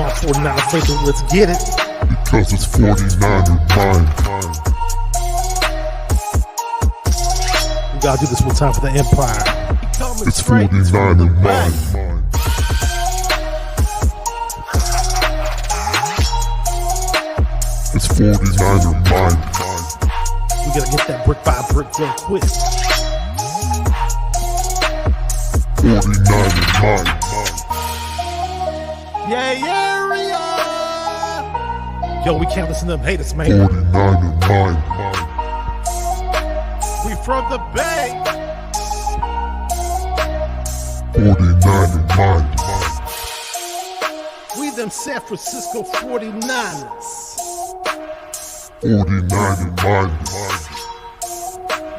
on, 49 faithful, let's get it. Because it's 49er mind. We gotta do this one time for the Empire. It's 49er mind. It's 49er mind. We gotta get that brick by brick real quick. 49er mind. Yeah, yo, we can't listen to them haters, man. 49er mind. We from the Bay. 49er mind. We them San Francisco 49ers. 49er mind.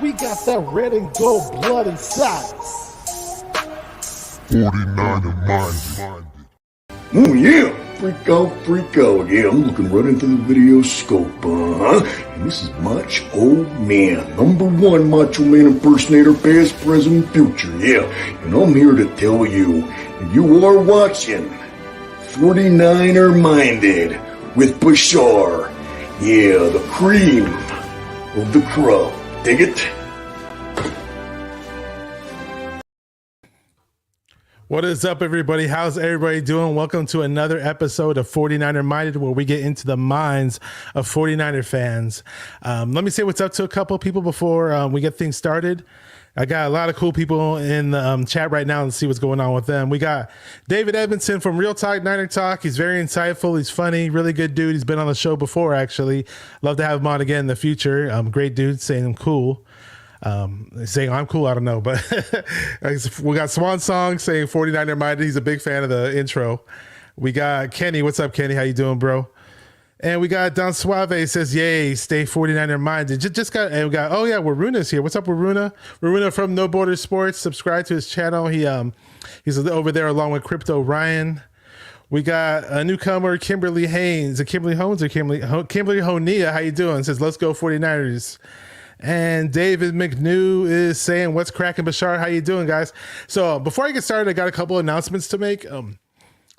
We got that red and gold blood inside us. 49er mind. Oh yeah, freak out, yeah, I'm looking right into the video scope, and this is Macho Man, #1 Macho Man impersonator, past, present, future, yeah, and I'm here to tell you, you are watching 49er Minded with Bashar, yeah, the cream of the crop, dig it? What is up, everybody? How's everybody doing? Welcome to another episode of 49er Minded, where we get into the minds of 49er fans. Let me say what's up to a couple of people before we get things started. I got a lot of cool people in the chat right now and see what's going on with them. We got David Edmondson from Real Talk Niner Talk. He's very insightful. He's funny, really good dude. He's been on the show before, actually. Love to have him on again in the future. Great dude, saying I'm cool. Saying I'm cool, I don't know, but we got Swan Song saying 49er Minded. He's a big fan of the intro. We got Kenny. What's up, Kenny? How you doing, bro? And we got Don Suave says, yay, stay 49er Minded. Just got, and we got, oh yeah, Waruna's here. What's up, Waruna? Waruna from No Border Sports. Subscribe to his channel. He's over there along with Crypto Ryan. We got a newcomer, Kimberly Haynes. Kimberly Hones or Kimberly Honia? How you doing? Says, let's go 49ers. And David McNew is saying, what's cracking, Bashar? How you doing, guys? So before I get started, I got a couple of announcements to make.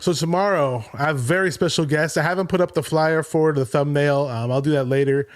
So tomorrow, I have a very special guest. I haven't put up the flyer for the thumbnail. I'll do that later.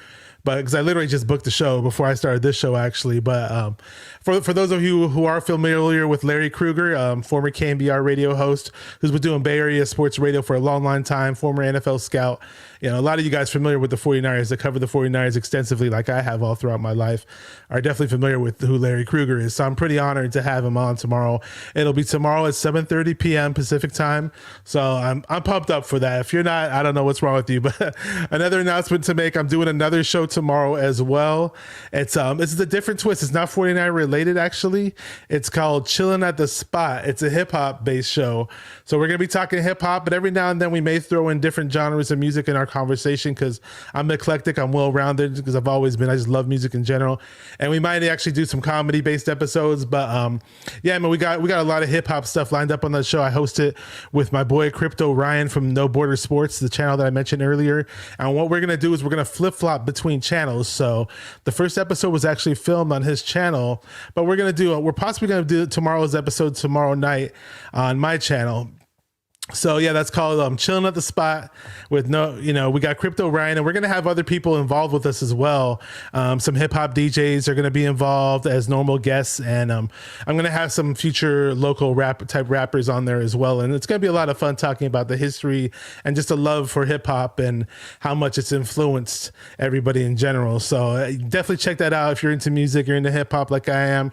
But because I literally just booked the show before I started this show, actually. But for those of you who are familiar with Larry Kruger, former KMBR radio host, who's been doing Bay Area sports radio for a long time, former NFL scout. You know, a lot of you guys familiar with the 49ers that cover the 49ers extensively, like I have all throughout my life, are definitely familiar with who Larry Kruger is. So I'm pretty honored to have him on tomorrow. It'll be tomorrow at 7:30 p.m. Pacific time. So I'm pumped up for that. If you're not, I don't know what's wrong with you. But another announcement to make, I'm doing another show tomorrow as well. It's a different twist. It's not 49 related, actually. It's called Chillin' at the Spot. It's a hip hop based show. So we're gonna be talking hip hop, but every now and then we may throw in different genres of music in our conversation because I'm eclectic, I'm well-rounded, because I've always been. I just love music in general. And we might actually do some comedy based episodes, but yeah, I mean, we got a lot of hip hop stuff lined up on the show. I host it with my boy Crypto Ryan from No Border Sports, the channel that I mentioned earlier. And what we're gonna do is we're gonna flip-flop between channels. So the first episode was actually filmed on his channel, but we're possibly gonna do tomorrow's episode tomorrow night on my channel. So yeah, that's called Chilling at the Spot with we got Crypto Ryan, and we're gonna have other people involved with us as well. Some hip hop DJs are gonna be involved as normal guests, and I'm gonna have some future local type rappers on there as well. And it's gonna be a lot of fun talking about the history and just a love for hip hop and how much it's influenced everybody in general. So definitely check that out if you're into music, you're into hip hop like I am.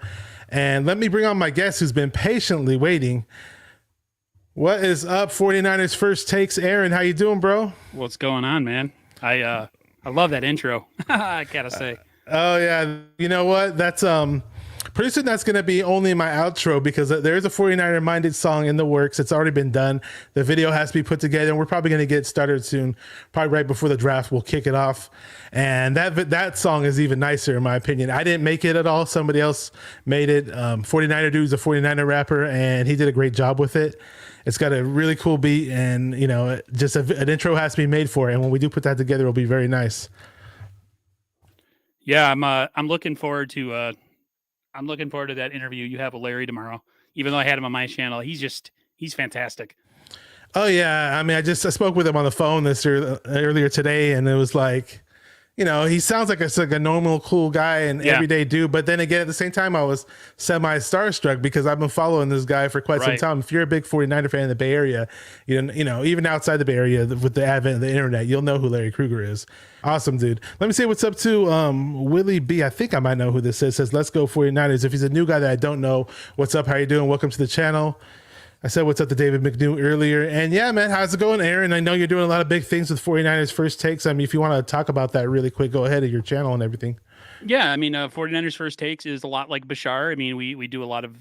And let me bring on my guest who's been patiently waiting. What is up, 49ers First Takes? Aaron, how you doing, bro? What's going on, man? I love that intro. I gotta say. Oh yeah, you know what? That's pretty soon that's gonna be only my outro, because there's a 49er Minded song in the works. It's already been done. The video has to be put together, and we're probably gonna get started soon. Probably right before the draft, we'll kick it off. And that song is even nicer, in my opinion. I didn't make it at all. Somebody else made it. 49er dude's a 49er rapper, and he did a great job with it. It's got a really cool beat, and just an intro has to be made for it. And when we do put that together, it'll be very nice. Yeah, I'm looking forward to that interview you have with Larry tomorrow. Even though I had him on my channel, he's fantastic. Oh yeah, I mean, I spoke with him on the phone earlier today, and it was like, he sounds like a normal, cool guy and Yeah, everyday dude. But then again, at the same time, I was semi starstruck because I've been following this guy for quite some right. time. If you're a big 49er fan in the Bay Area, even outside the Bay Area with the advent of the internet, you'll know who Larry Kruger is. Awesome, dude. Let me say what's up to Willie B. I think I might know who this is. Says, let's go 49ers. If he's a new guy that I don't know, what's up? How you doing? Welcome to the channel. I said what's up to David McNew earlier. And yeah, man, how's it going, Aaron? I know you're doing a lot of big things with 49ers First Takes. I mean, if you want to talk about that really quick, go ahead of your channel and everything. Yeah, I mean, 49ers First Takes is a lot like Bashar. I mean, we do a lot of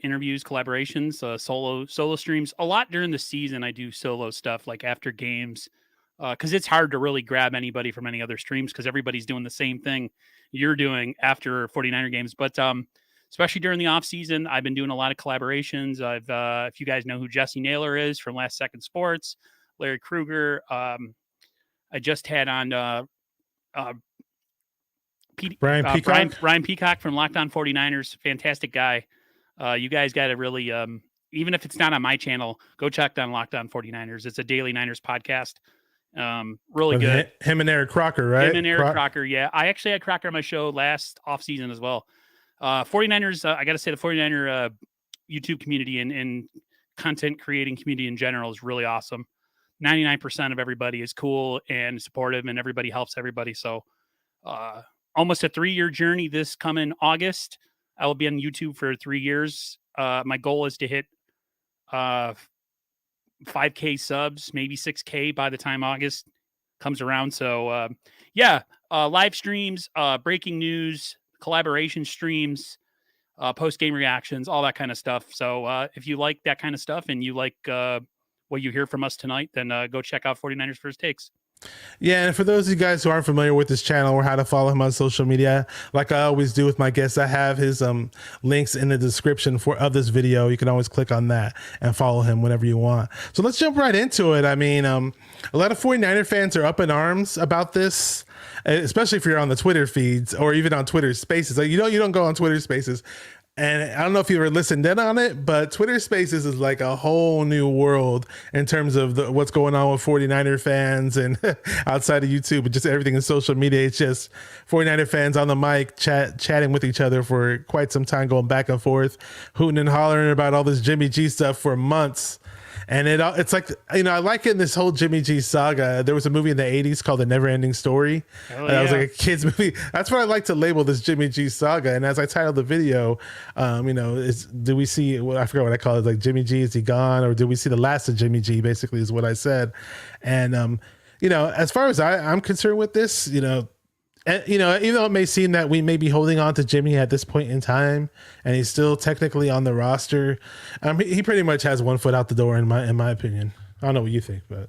interviews, collaborations, solo streams. A lot during the season, I do solo stuff like after games, because it's hard to really grab anybody from any other streams because everybody's doing the same thing you're doing after 49er games. But especially during the off season, I've been doing a lot of collaborations. If you guys know who Jesse Naylor is from Last Second Sports, Larry Kruger. I just had on uh, Brian Peacock. Ryan Peacock from Locked On 49ers. Fantastic guy. You guys got to really, even if it's not on my channel, go check on Locked On 49ers. It's a daily Niners podcast. Really good. Him and Eric Crocker, right? Him and Eric Crocker, yeah. I actually had Crocker on my show last offseason as well. 49ers, I got to say the 49er YouTube community and content creating community in general is really awesome. 99% of everybody is cool and supportive, and everybody helps everybody. So almost a 3-year journey this coming August. I will be on YouTube for 3 years. My goal is to hit 5K subs, maybe 6K by the time August comes around. So live streams, breaking news, collaboration streams, post-game reactions, all that kind of stuff. So if you like that kind of stuff and you like what you hear from us tonight, then go check out 49ers First Takes. Yeah, and for those of you guys who aren't familiar with this channel or how to follow him on social media, like I always do with my guests, I have his links in the description of this video. You can always click on that and follow him whenever you want. So let's jump right into it. I mean, a lot of 49er fans are up in arms about this, especially if you're on the Twitter feeds or even on Twitter Spaces. Like, you don't go on Twitter Spaces. And I don't know if you ever listened in on it, but Twitter Spaces is like a whole new world in terms of what's going on with 49er fans and outside of YouTube and just everything in social media. It's just 49er fans on the mic chatting with each other for quite some time, going back and forth, hooting and hollering about all this Jimmy G stuff for months. And it's like, I like it in this whole Jimmy G saga. There was a movie in the 80s called The Never Ending Story. That was like a kid's movie. That's what I like to label this Jimmy G saga. And as I titled the video, do we see, I forgot what I call it, like Jimmy G, is he gone? Or do we see the last of Jimmy G, basically is what I said. And, as far as I'm concerned with this, and, even though it may seem that we may be holding on to Jimmy at this point in time, and he's still technically on the roster, he pretty much has one foot out the door in my opinion. I don't know what you think, but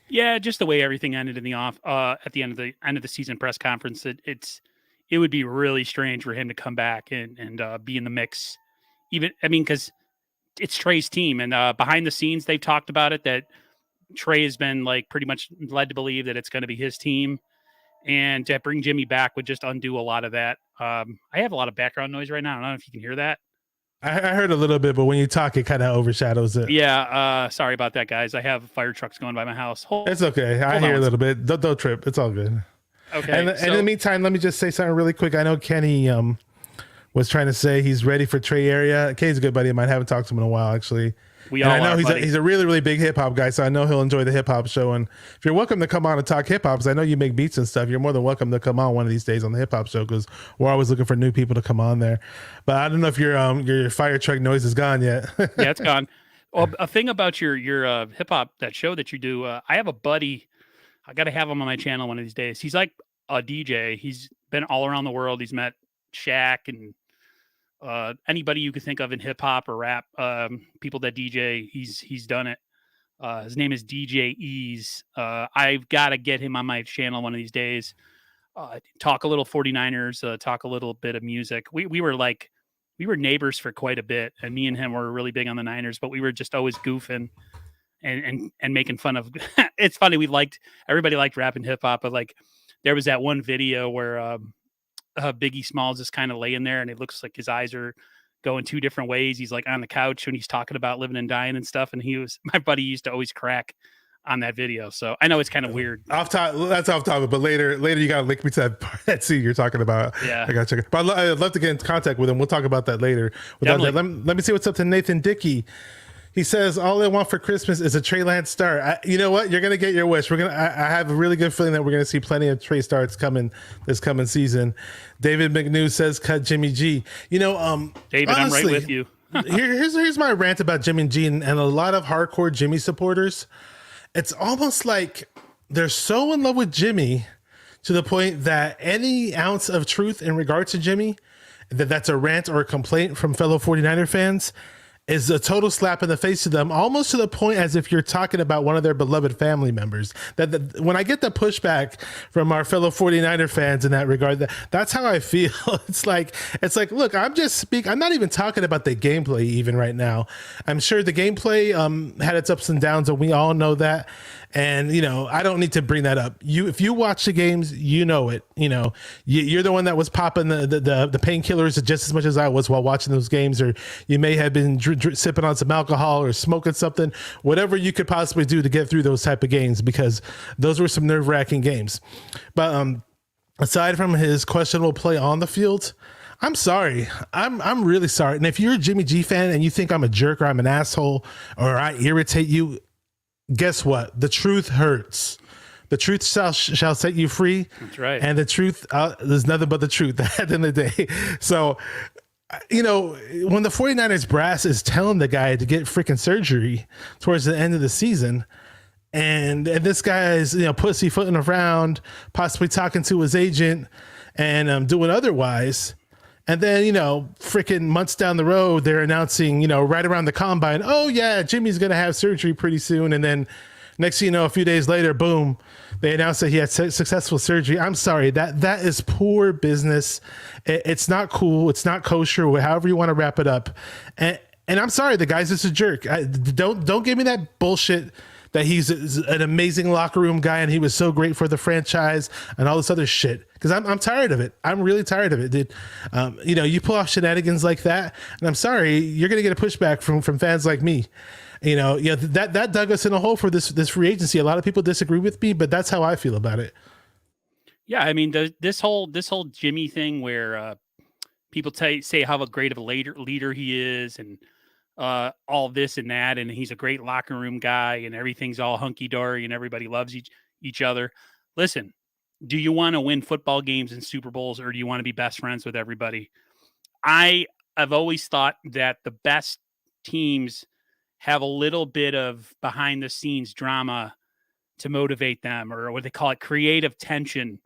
yeah, just the way everything ended in the at the end of the season press conference, it would be really strange for him to come back and be in the mix. Because it's Trey's team, and behind the scenes they've talked about it, that Trey has been like pretty much led to believe that it's going to be his team. And to bring Jimmy back would just undo a lot of that. I have a lot of background noise right now. I don't know if you can hear that. I heard a little bit, but when you talk, it kind of overshadows it. Yeah. Sorry about that, guys. I have fire trucks going by my house. It's okay. I hear a little bit. Don't trip. It's all good. Okay. And in the meantime, let me just say something really quick. I know Kenny was trying to say he's ready for Trey Area. Kenny's a good buddy of mine. I haven't talked to him in a while, actually. I know he's a really, really big hip hop guy, so I know he'll enjoy the hip hop show. And if you're welcome to come on and talk hip hop, because I know you make beats and stuff, you're more than welcome to come on one of these days on the hip hop show, because we're always looking for new people to come on there. But I don't know if your fire truck noise is gone yet. Yeah, it's gone. Well, a thing about your hip hop, that show that you do, I have a buddy. I got to have him on my channel one of these days. He's like a DJ. He's been all around the world. He's met Shaq and anybody you could think of in hip hop or rap, people that DJ, he's done it. His name is DJ Ease. I've got to get him on my channel one of these days. Talk a little 49ers, talk a little bit of music. We were neighbors for quite a bit, and me and him were really big on the Niners, but we were just always goofing and making fun of. It's funny. Everybody liked rap and hip hop, but like there was that one video where Biggie Smalls is kind of laying there, and it looks like his eyes are going two different ways. He's like on the couch when he's talking about living and dying and stuff. And my buddy used to always crack on that video. So I know it's kind of weird. That's off topic, but later you got to link me to that scene you're talking about. Yeah. I got to check it. But I'd love to get in contact with him. We'll talk about that later. Let me see what's up to Nathan Dickey. He says, all I want for Christmas is a Trey Lance start. You know what? You're going to get your wish. I have a really good feeling that we're going to see plenty of Trey starts this coming season. David McNew says, cut Jimmy G. David, honestly, I'm right with you. here's my rant about Jimmy G and a lot of hardcore Jimmy supporters. It's almost like they're so in love with Jimmy to the point that any ounce of truth in regard to Jimmy, that's a rant or a complaint from fellow 49er fans, is a total slap in the face to them, almost to the point as if you're talking about one of their beloved family members. That when I get the pushback from our fellow 49er fans in that regard, that's how I feel. It's like, look, I'm not even talking about the gameplay even right now. I'm sure the gameplay had its ups and downs, and we all know that. And, I don't need to bring that up. If you watch the games, you know it. You're the one that was popping the painkillers just as much as I was while watching those games, or you may have been sipping on some alcohol or smoking something, whatever you could possibly do to get through those type of games, because those were some nerve-wracking games. But aside from his questionable play on the field, I'm sorry. I'm really sorry. And if you're a Jimmy G fan and you think I'm a jerk or I'm an asshole or I irritate you, guess what? The truth hurts. The truth shall set you free. That's right. And the truth, there's nothing but the truth at the end of the day. So, when the 49ers brass is telling the guy to get freaking surgery towards the end of the season, and this guy is, pussyfooting around, possibly talking to his agent and doing otherwise. And then, freaking months down the road, they're announcing, right around the combine, oh, yeah, Jimmy's going to have surgery pretty soon. And then next thing you know, a few days later, boom, they announced that he had successful surgery. I'm sorry, that is poor business. It's not cool. It's not kosher, however you want to wrap it up. And I'm sorry, the guy's just a jerk. Don't give me that bullshit that he's an amazing locker room guy and he was so great for the franchise and all this other shit. Because I'm tired of it. I'm really tired of it, dude. You pull off shenanigans like that, and I'm sorry, you're gonna get a pushback from fans like me. That dug us in a hole for this free agency. A lot of people disagree with me, but that's how I feel about it. Yeah, I mean, this whole Jimmy thing where people say how great of a leader he is, and all this and that, and he's a great locker room guy, and everything's all hunky dory, and everybody loves each other. Listen, do you want to win football games and Super Bowls, or do you want to be best friends with everybody? I've always thought that the best teams have a little bit of behind the scenes drama to motivate them, or what they call it, creative tension.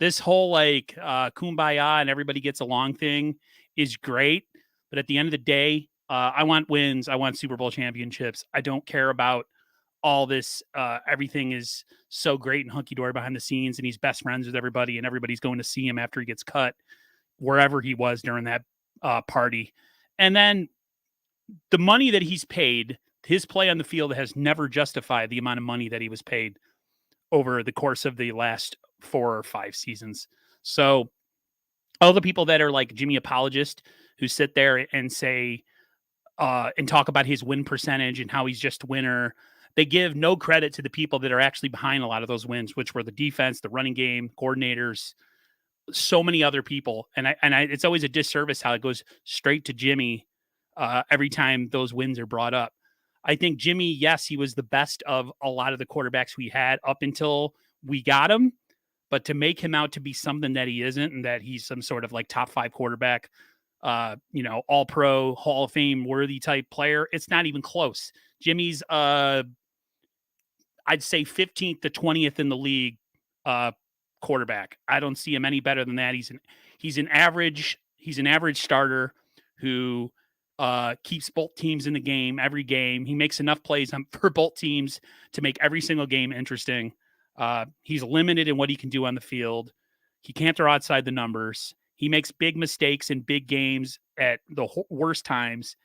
This whole kumbaya and everybody gets along thing is great. But at the end of the day, I want wins. I want Super Bowl championships. I don't care about all this. Everything is so great and hunky-dory behind the scenes, and he's best friends with everybody, and everybody's going to see him after he gets cut wherever he was during that party. And then the money that he's paid, his play on the field has never justified the amount of money that he was paid over the course of the last 4 or 5 seasons. So all the people that are like Jimmy apologists who sit there and say, and talk about his win percentage and how he's just a winner, they give no credit to the people that are actually behind a lot of those wins, which were the defense, the running game, coordinators, so many other people. And it's always a disservice how it goes straight to Jimmy every time those wins are brought up. I think Jimmy, yes, he was the best of a lot of the quarterbacks we had up until we got him, but to make him out to be something that he isn't, and that he's some sort of like top 5 quarterback, all pro, Hall of Fame worthy type player, it's not even close. Jimmy's, I'd say 15th to 20th in the league quarterback. I don't see him any better than that. He's an average starter who keeps both teams in the game every game. He makes enough plays for both teams to make every single game interesting. He's limited in what he can do on the field. He can't throw outside the numbers. He makes big mistakes in big games at the worst times.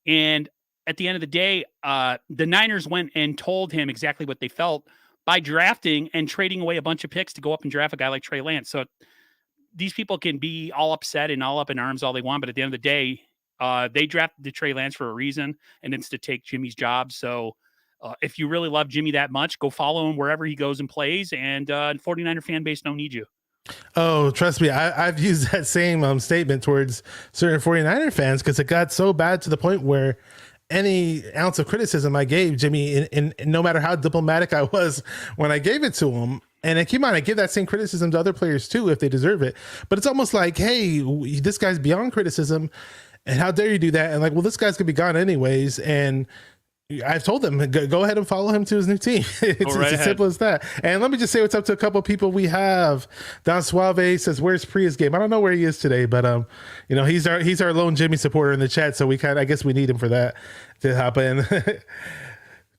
And at the end of the day, the Niners went and told him exactly what they felt by drafting and trading away a bunch of picks to go up and draft a guy like Trey Lance. So these people can be all upset and all up in arms all they want, but at the end of the day, They drafted Trey Lance for a reason, and it's to take Jimmy's job. So if you really love Jimmy that much, go follow him wherever he goes and plays. And 49er fan base don't need you. Oh, trust me, I've used that same statement towards certain 49er fans because it got so bad to the point where any ounce of criticism I gave Jimmy, in no matter how diplomatic I was when I gave it to him, and keep in mind, I give that same criticism to other players too if they deserve it. But it's almost like, hey, this guy's beyond criticism, and how dare you do that? And like, well, this guy's gonna be gone anyways, and I've told them, go ahead and follow him to his new team. It's as simple as that. And let me just say what's up to a couple of people we have. Don Suave says, "Where's Priya's game?" I don't know where he is today, but he's our lone Jimmy supporter in the chat, so I guess we need him for that to hop in.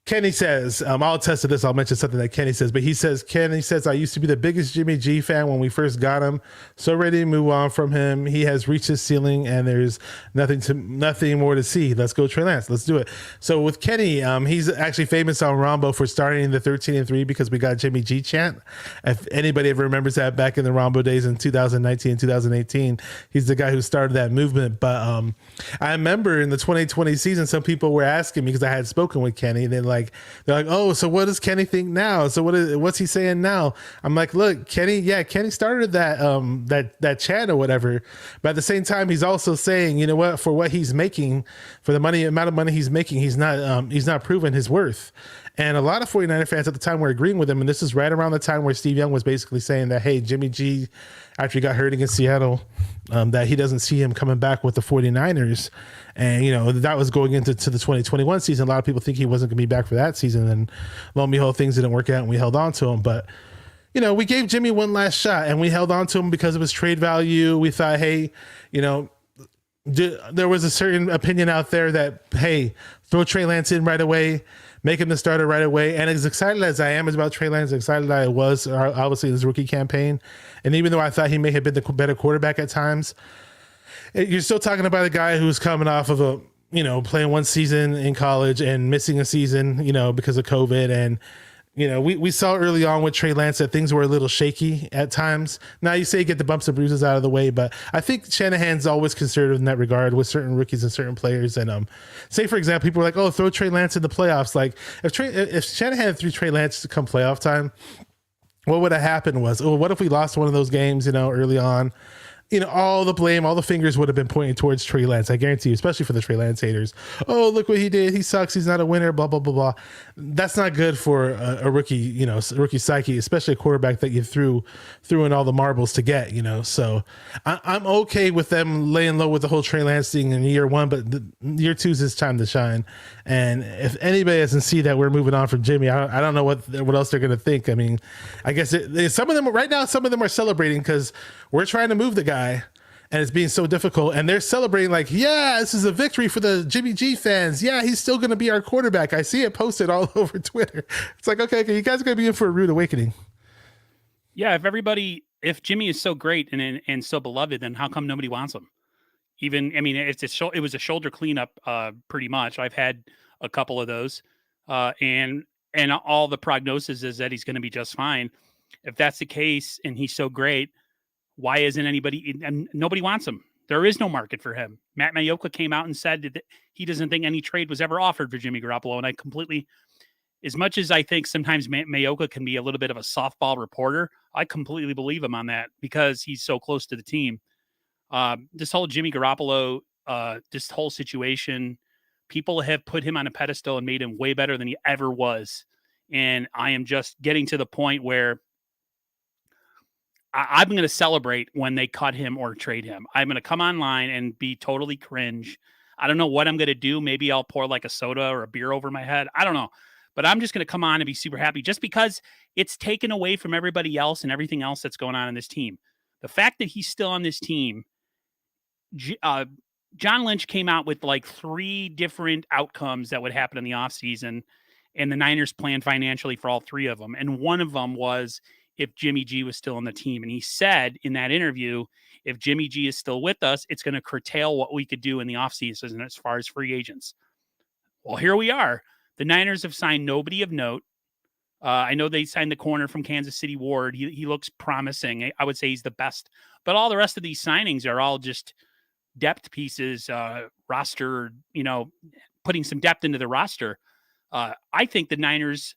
Kenny says, I'll attest to this. I'll mention something that Kenny says, but Kenny says, I used to be the biggest Jimmy G fan when we first got him. So ready to move on from him. He has reached his ceiling and there's nothing more to see. Let's go Trey Lance. Let's do it. So with Kenny, he's actually famous on Rombo for starting the 13-3 because we got Jimmy G chant. If anybody ever remembers that back in the Rombo days in 2019 and 2018, he's the guy who started that movement. But I remember in the 2020 season, some people were asking me because I had spoken with Kenny, and they're like, oh, so what does Kenny think now? So what's he saying now? I'm like, look, Kenny started that chant or whatever, but at the same time, he's also saying, you know what, for what he's making, for the amount of money he's making, he's not proven his worth. And a lot of 49er fans at the time were agreeing with him. And this is right around the time where Steve Young was basically saying that, hey, Jimmy G, after he got hurt against Seattle, that he doesn't see him coming back with the 49ers. And, that was going into the 2021 season. A lot of people think he wasn't going to be back for that season. And lo and behold, things didn't work out and we held on to him. But, we gave Jimmy one last shot and we held on to him because of his trade value. We thought, hey, there was a certain opinion out there that, hey, throw Trey Lance in right away, make him the starter right away. And as excited as I am about Trey Lance, excited I was, obviously, his rookie campaign. And even though I thought he may have been the better quarterback at times, you're still talking about a guy who's coming off of playing one season in college and missing a season, because of COVID. And, we saw early on with Trey Lance that things were a little shaky at times. Now you say get the bumps and bruises out of the way, but I think Shanahan's always conservative in that regard with certain rookies and certain players. And say, for example, people are like, oh, throw Trey Lance in the playoffs. Like if Shanahan threw Trey Lance to come playoff time, what would have happened was, what if we lost one of those games, early on? All the blame, all the fingers would have been pointing towards Trey Lance. I guarantee you, especially for the Trey Lance haters. Oh, look what he did. He sucks. He's not a winner, blah, blah, blah, blah. That's not good for a rookie, rookie psyche, especially a quarterback that you threw in all the marbles to get, So I'm okay with them laying low with the whole Trey Lance thing in year one, but year two is his time to shine. And if anybody doesn't see that we're moving on from Jimmy, I don't know what else they're going to think. I mean, I guess some of them right now, some of them are celebrating because we're trying to move the guy. And it's being so difficult, and they're celebrating like, yeah, this is a victory for the Jimmy G fans. Yeah, he's still going to be our quarterback. I see it posted all over Twitter. It's like, okay, you guys are going to be in for a rude awakening. Yeah, if Jimmy is so great and so beloved, then how come nobody wants him? It was a shoulder cleanup, pretty much. I've had a couple of those, and all the prognosis is that he's going to be just fine. If that's the case, and he's so great, why isn't anybody, and nobody wants him? There is no market for him. Matt Mayoka came out and said that he doesn't think any trade was ever offered for Jimmy Garoppolo. And I completely, as much as I think sometimes Mayoka can be a little bit of a softball reporter, I completely believe him on that because he's so close to the team. This whole Jimmy Garoppolo, this whole situation, people have put him on a pedestal and made him way better than he ever was. And I am just getting to the point where I'm going to celebrate when they cut him or trade him. I'm going to come online and be totally cringe. I don't know what I'm going to do. Maybe I'll pour like a soda or a beer over my head. I don't know. But I'm just going to come on and be super happy just because it's taken away from everybody else and everything else that's going on in this team. The fact that he's still on this team, John Lynch came out with like 3 different outcomes that would happen in the offseason, and the Niners planned financially for all 3 of them. And one of them was if Jimmy G was still on the team. And he said in that interview, if Jimmy G is still with us, it's going to curtail what we could do in the offseason as far as free agents. Well, here we are. The Niners have signed nobody of note. I know they signed the corner from Kansas City, Ward. He looks promising. I would say he's the best. But all the rest of these signings are all just depth pieces, roster, putting some depth into the roster. I think the Niners,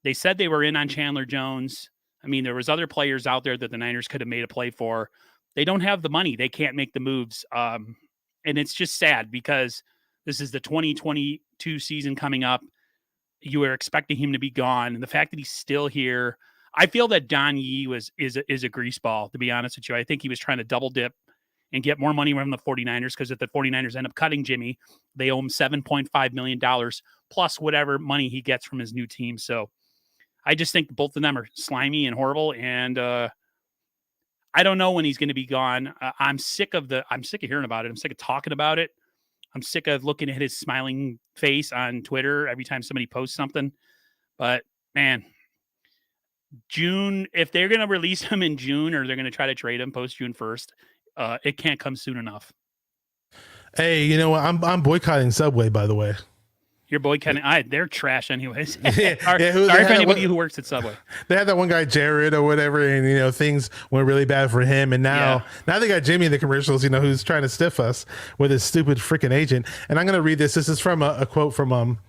they said they were in on Chandler Jones. I mean, there was other players out there that the Niners could have made a play for. They don't have the money. They can't make the moves. And it's just sad because this is the 2022 season coming up. You were expecting him to be gone. And the fact that he's still here, I feel that Don Yee is a greaseball, to be honest with you. I think he was trying to double dip and get more money from the 49ers, because if the 49ers end up cutting Jimmy, they owe him $7.5 million plus whatever money he gets from his new team. So I just think both of them are slimy and horrible. And I don't know when he's going to be gone. I'm sick of hearing about it. I'm sick of talking about it. I'm sick of looking at his smiling face on Twitter every time somebody posts something. But man, June, if they're going to release him in June, or they're going to try to trade him post June 1st, it can't come soon enough. Hey, you know what? I'm boycotting Subway, by the way. You're boycotting. They're trash anyways. Sorry for anybody who works at Subway. They had that one guy, Jared or whatever, and things went really bad for him. And now they got Jimmy in the commercials, who's trying to stiff us with his stupid freaking agent. And I'm going to read this. This is from a quote from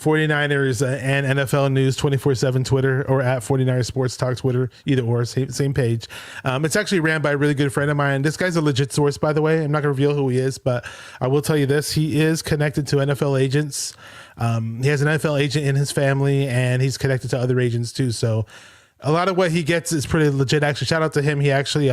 49ers and NFL News 24/7 Twitter, or at 49ers Sports Talk Twitter, either or, same page. It's actually ran by a really good friend of mine. This guy's a legit source, by the way. I'm not going to reveal who he is, but I will tell you this: he is connected to NFL agents. He has an NFL agent in his family, and he's connected to other agents too. So a lot of what he gets is pretty legit. Actually, shout out to him. He actually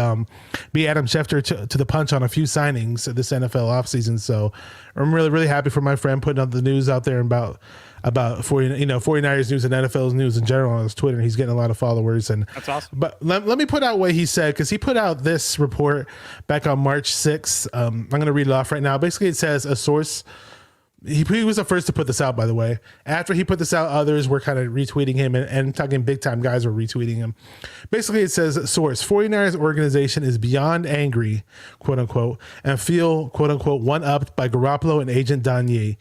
beat Adam Schefter to the punch on a few signings this NFL offseason. So I'm really, really happy for my friend putting up the news out there about 49ers news and NFL's news in general on his Twitter. He's getting a lot of followers, and that's awesome. But let me put out what he said, because he put out this report back on March 6th. I'm going to read it off right now. Basically, it says a source. He was the first to put this out, by the way. After he put this out, others were kind of retweeting him, and talking big time guys were retweeting him. Basically, it says, source, 49ers organization is beyond angry, quote unquote, and feel, quote unquote, one-upped by Garoppolo and agent Don Yee.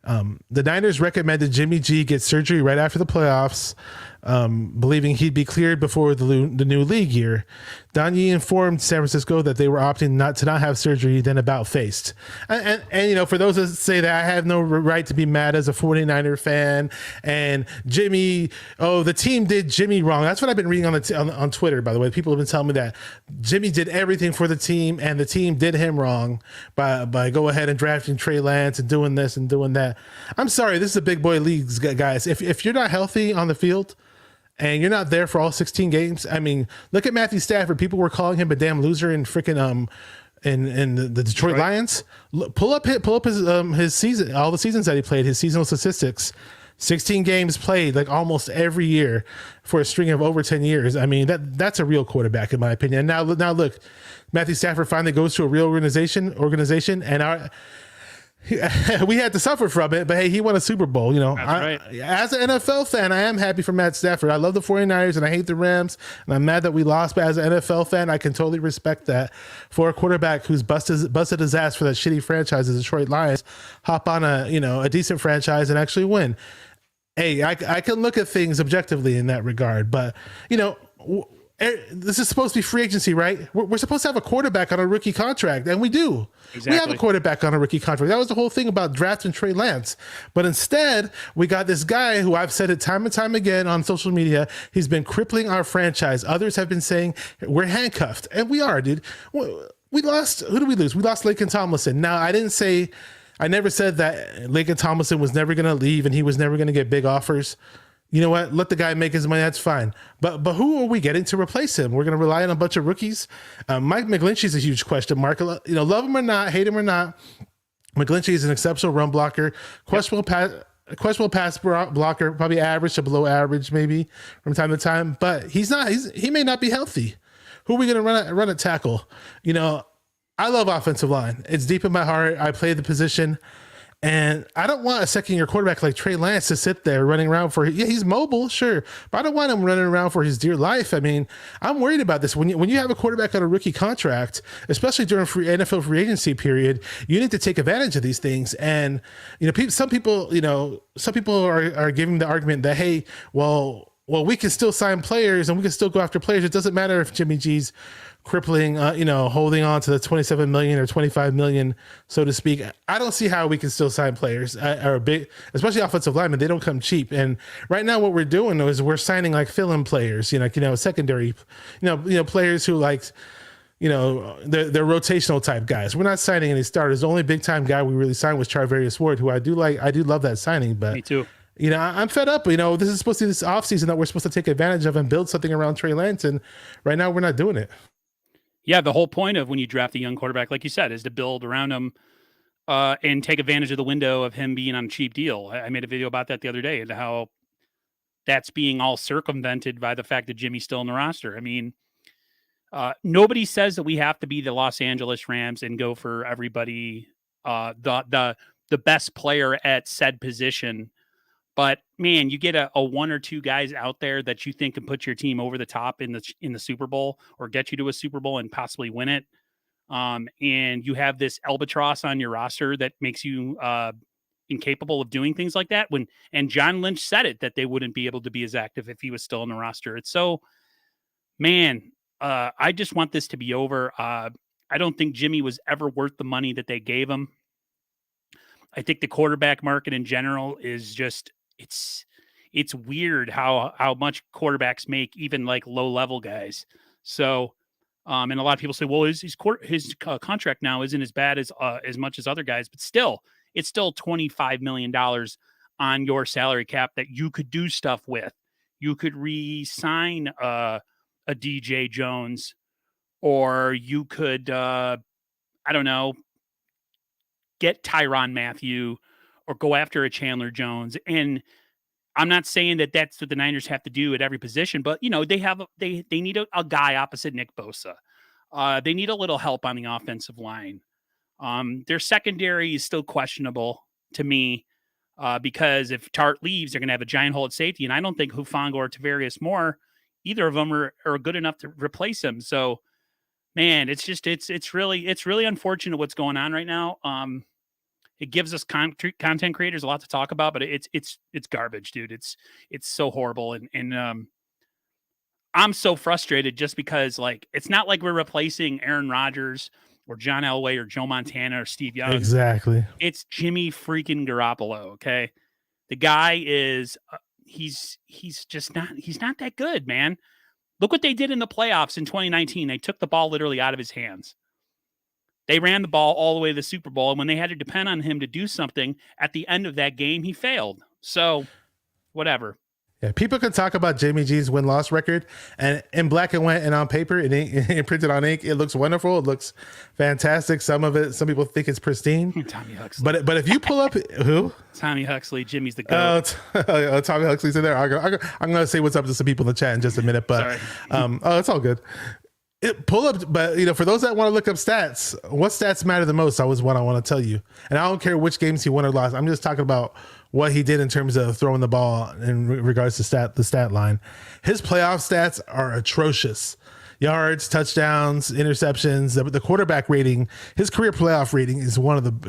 The Niners recommended Jimmy G get surgery right after the playoffs, believing he'd be cleared before the new league year. Don Yee informed San Francisco that they were opting not to have surgery, then about faced. And for those that say that I have no right to be mad as a 49er fan, and Jimmy, the team did Jimmy wrong. That's what I've been reading on Twitter, by the way. People have been telling me that Jimmy did everything for the team, and the team did him wrong by go ahead and drafting Trey Lance and doing this and doing that. I'm sorry, this is a big boy leagues, guys. If you're not healthy on the field, and you're not there for all 16 games. I mean, look at Matthew Stafford. People were calling him a damn loser in freaking in the Detroit Lions. Pull up his season, all the seasons that he played, his seasonal statistics. 16 games played, like almost every year for a string of over 10 years. I mean, that's a real quarterback in my opinion. Now look, Matthew Stafford finally goes to a real organization, and we had to suffer from it, but hey, he won a Super Bowl. Right. As an NFL fan, I am happy for Matt Stafford. I love the 49ers and I hate the Rams, and I'm mad that we lost, but as an NFL fan, I can totally respect that. For a quarterback who's busted his ass for that shitty franchise, the Detroit Lions, hop on a decent franchise and actually win. Hey, I can look at things objectively in that regard, but this is supposed to be free agency, right? We're supposed to have a quarterback on a rookie contract, and we do. Exactly. We have a quarterback on a rookie contract. That was the whole thing about drafting Trey Lance. But instead, we got this guy who, I've said it time and time again on social media, he's been crippling our franchise. Others have been saying we're handcuffed, and we are, dude. We lost. Who did we lose? We lost Laken Tomlinson. Now, I never said that Laken Tomlinson was never going to leave and he was never going to get big offers. You know what? Let the guy make his money. That's fine. But who are we getting to replace him? We're going to rely on a bunch of rookies. Mike McGlinchey's a huge question mark. Love him or not, hate him or not, McGlinchey is an exceptional run blocker, questionable pass blocker, probably average to below average maybe from time to time. But he may not be healthy. Who are we going to run at tackle? I love offensive line. It's deep in my heart. I play the position. And I don't want a second-year quarterback like Trey Lance to sit there running around he's mobile, sure, but I don't want him running around for his dear life. I mean, I'm worried about this. When you have a quarterback on a rookie contract, especially during NFL free agency period, you need to take advantage of these things. And some people are giving the argument that, hey, well, we can still sign players and we can still go after players. It doesn't matter if Jimmy G's crippling, holding on to the 27 million or 25 million, so to speak. I don't see how we can still sign players or big, especially offensive linemen. They don't come cheap. And right now what we're doing is we're signing like fill-in players, secondary, players who like, they're rotational type guys. We're not signing any starters. The only big time guy we really signed was Charvarius Ward, who I do love that signing, but me too. I'm fed up. This is supposed to be this offseason that we're supposed to take advantage of and build something around Trey Lance. And right now we're not doing it. Yeah, the whole point of when you draft a young quarterback, like you said, is to build around him and take advantage of the window of him being on a cheap deal. I made a video about that the other day and how that's being all circumvented by the fact that Jimmy's still in the roster. I mean, nobody says that we have to be the Los Angeles Rams and go for everybody, the best player at said position. But man, you get a one or two guys out there that you think can put your team over the top in the Super Bowl or get you to a Super Bowl and possibly win it. And you have this albatross on your roster that makes you incapable of doing things like that. And John Lynch said it, that they wouldn't be able to be as active if he was still in the roster. It's so, man, I just want this to be over. I don't think Jimmy was ever worth the money that they gave him. I think the quarterback market in general is just, it's weird how much quarterbacks make, even like low level guys. So, and a lot of people say, well, his contract now isn't as bad as much as other guys, but still, it's still $25 million on your salary cap that you could do stuff with. You could re-sign a DJ Jones, or you could, I don't know, get Tyrann Mathieu or go after a Chandler Jones. And I'm not saying that that's what the Niners have to do at every position, but they need a guy opposite Nick Bosa. They need a little help on the offensive line. Their secondary is still questionable to me because if Tart leaves, they're going to have a giant hole at safety. And I don't think Hufanga or Tavarius Moore, either of them are good enough to replace him. So, man, it's really unfortunate what's going on right now. It gives us content creators a lot to talk about, but it's garbage, dude. It's so horrible. And I'm so frustrated just because, like, it's not like we're replacing Aaron Rodgers or John Elway or Joe Montana or Steve Young. Exactly. It's Jimmy freaking Garoppolo. Okay. The guy is, he's not that good, man. Look what they did in the playoffs in 2019. They took the ball literally out of his hands. They ran the ball all the way to the Super Bowl, and when they had to depend on him to do something at the end of that game, he failed. So, whatever. Yeah, people can talk about Jimmy G's win-loss record, and in black and white and on paper, and printed on ink, it looks wonderful. It looks fantastic. Some people think it's pristine. Tommy Huxley. But if you pull up who? Tommy Huxley. Jimmy's the goat. Tommy Huxley's in there. I'm going to say what's up to some people in the chat in just a minute, but it's all good. Pull up, but for those that want to look up stats, what stats matter the most? That was what I want to tell you. And I don't care which games he won or lost. I'm just talking about what he did in terms of throwing the ball in regards to the stat line. His playoff stats are atrocious. Yards, touchdowns, interceptions, the quarterback rating, his career playoff rating is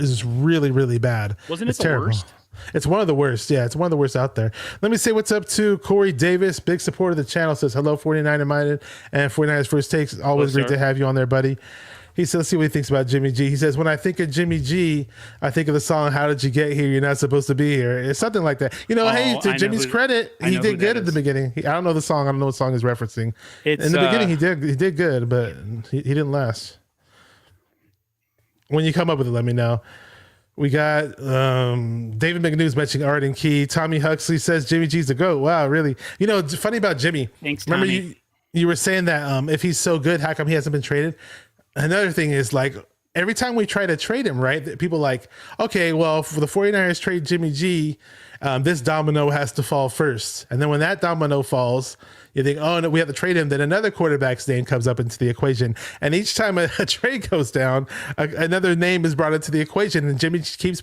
is really, really bad. Wasn't it the worst? It's one of the worst. Yeah, it's one of the worst out there. Let me say what's up to Corey Davis, big supporter of the channel, says, hello, 49er Minded and 49ers First Takes. Always great to have you on there, buddy. He said, let's see what he thinks about Jimmy G. He says, when I think of Jimmy G, I think of the song, How Did You Get Here? You're Not Supposed to Be Here. It's something like that. Hey, to Jimmy's credit, he did good at the beginning. I don't know the song. I don't know what song he's referencing. In the beginning, he did good, but he didn't last. When you come up with it, let me know. We got David McNews mentioning Art and Key. Tommy Huxley says Jimmy G's the GOAT. Wow, really? It's funny about Jimmy. Thanks, Tommy. Remember you were saying that if he's so good, how come he hasn't been traded? Another thing is, like, every time we try to trade him, right, people like, okay, well, for the 49ers trade Jimmy G, this domino has to fall first. And then when that domino falls, you think, oh, no, we have to trade him. Then another quarterback's name comes up into the equation. And each time a trade goes down, another name is brought into the equation. And Jimmy keeps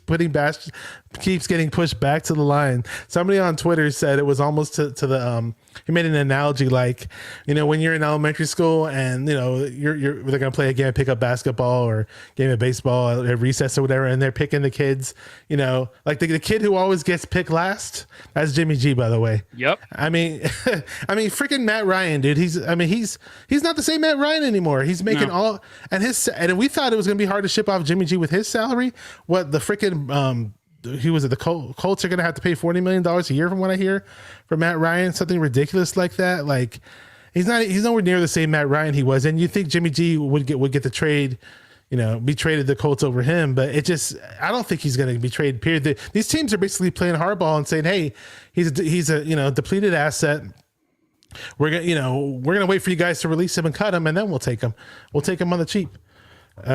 getting pushed back to the line. Somebody on Twitter said it was almost to the, he made an analogy like, when you're in elementary school and, they're going to play a game of pickup basketball or game of baseball at recess or whatever. And they're picking the kids, like the kid who always gets picked last. That's Jimmy G, by the way. Yep. I mean, freaking Matt Ryan, dude. He's not the same Matt Ryan anymore. He's making and we thought it was gonna be hard to ship off Jimmy G with his salary. What the freaking the Colts are gonna have to pay $40 million a year from what I hear for Matt Ryan, something ridiculous like that. Like he's nowhere near the same Matt Ryan he was, and you think Jimmy G would get the trade. Be traded the Colts over him, but I don't think he's going to be traded. Period. These teams are basically playing hardball and saying, "Hey, he's a depleted asset. We're gonna wait for you guys to release him and cut him, and then we'll take him. We'll take him on the cheap."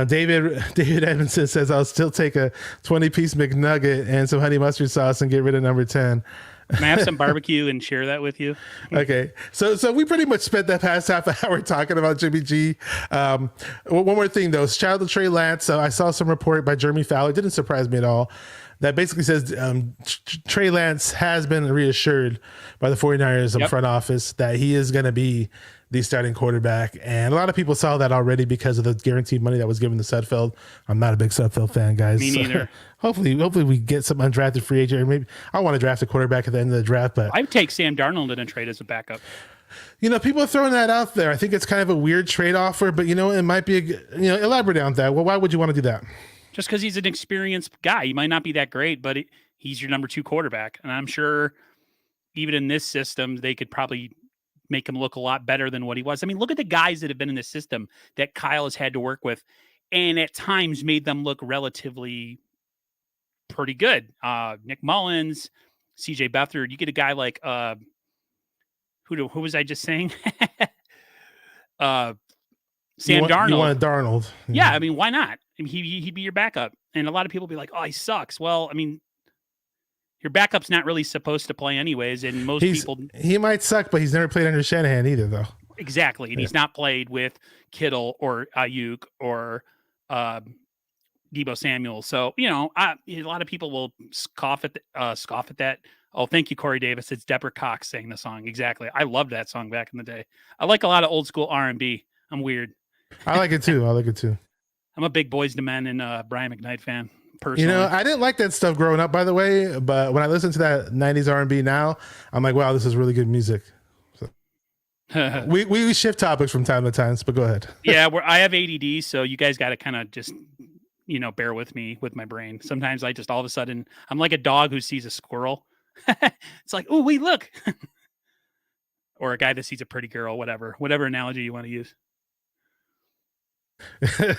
David Edmondson says, "I'll still take a 20-piece McNugget and some honey mustard sauce and get rid of number 10." Can I have some barbecue and share that with you? Okay. So we pretty much spent that past half hour talking about Jimmy G. One more thing though, shout out to Trey Lance. So I saw some report by Jeremy Fowler. It didn't surprise me at all. That basically says Trey Lance has been reassured by the 49ers front office that he is going to be the starting quarterback. And a lot of people saw that already because of the guaranteed money that was given to Sudfeld. I'm not a big Sudfeld fan, guys. Me neither. Hopefully we get some undrafted free agent. Maybe I want to draft a quarterback at the end of the draft, but I would take Sam Darnold in a trade as a backup. People are throwing that out there. I think it's kind of a weird trade offer, but it might be elaborate on that. Well, why would you want to do that? Just because he's an experienced guy. He might not be that great, but he's your number 2 quarterback. And I'm sure even in this system, they could probably make him look a lot better than what he was. I mean, look at the guys that have been in this system that Kyle has had to work with and at times made them look relatively pretty good. Nick Mullins, CJ Beathard. You get a guy like, who was I just saying? Sam Darnold. You want Darnold. Yeah, I mean, why not? I mean, he'd be your backup. And a lot of people be like, oh, he sucks. Well, I mean, your backup's not really supposed to play anyways. And he might suck, but he's never played under Shanahan either, though. Exactly. And he's not played with Kittle or Ayuk or Deebo Samuel. So, a lot of people will scoff at that. Oh, thank you, Corey Davis. It's Deborah Cox saying the song. Exactly. I loved that song back in the day. I like a lot of old school R&B. I'm weird. I like it too. I'm a big Boyz II Men and Brian McKnight fan. Personally. I didn't like that stuff growing up, by the way, but when I listen to that 90s R&B now, I'm like, wow, this is really good music. So, we shift topics from time to time, but go ahead. Yeah, I have ADD, so you guys got to kind of just, bear with me with my brain. Sometimes I just all of a sudden, I'm like a dog who sees a squirrel. It's like, oh, wait, look. Or a guy that sees a pretty girl, whatever analogy you want to use.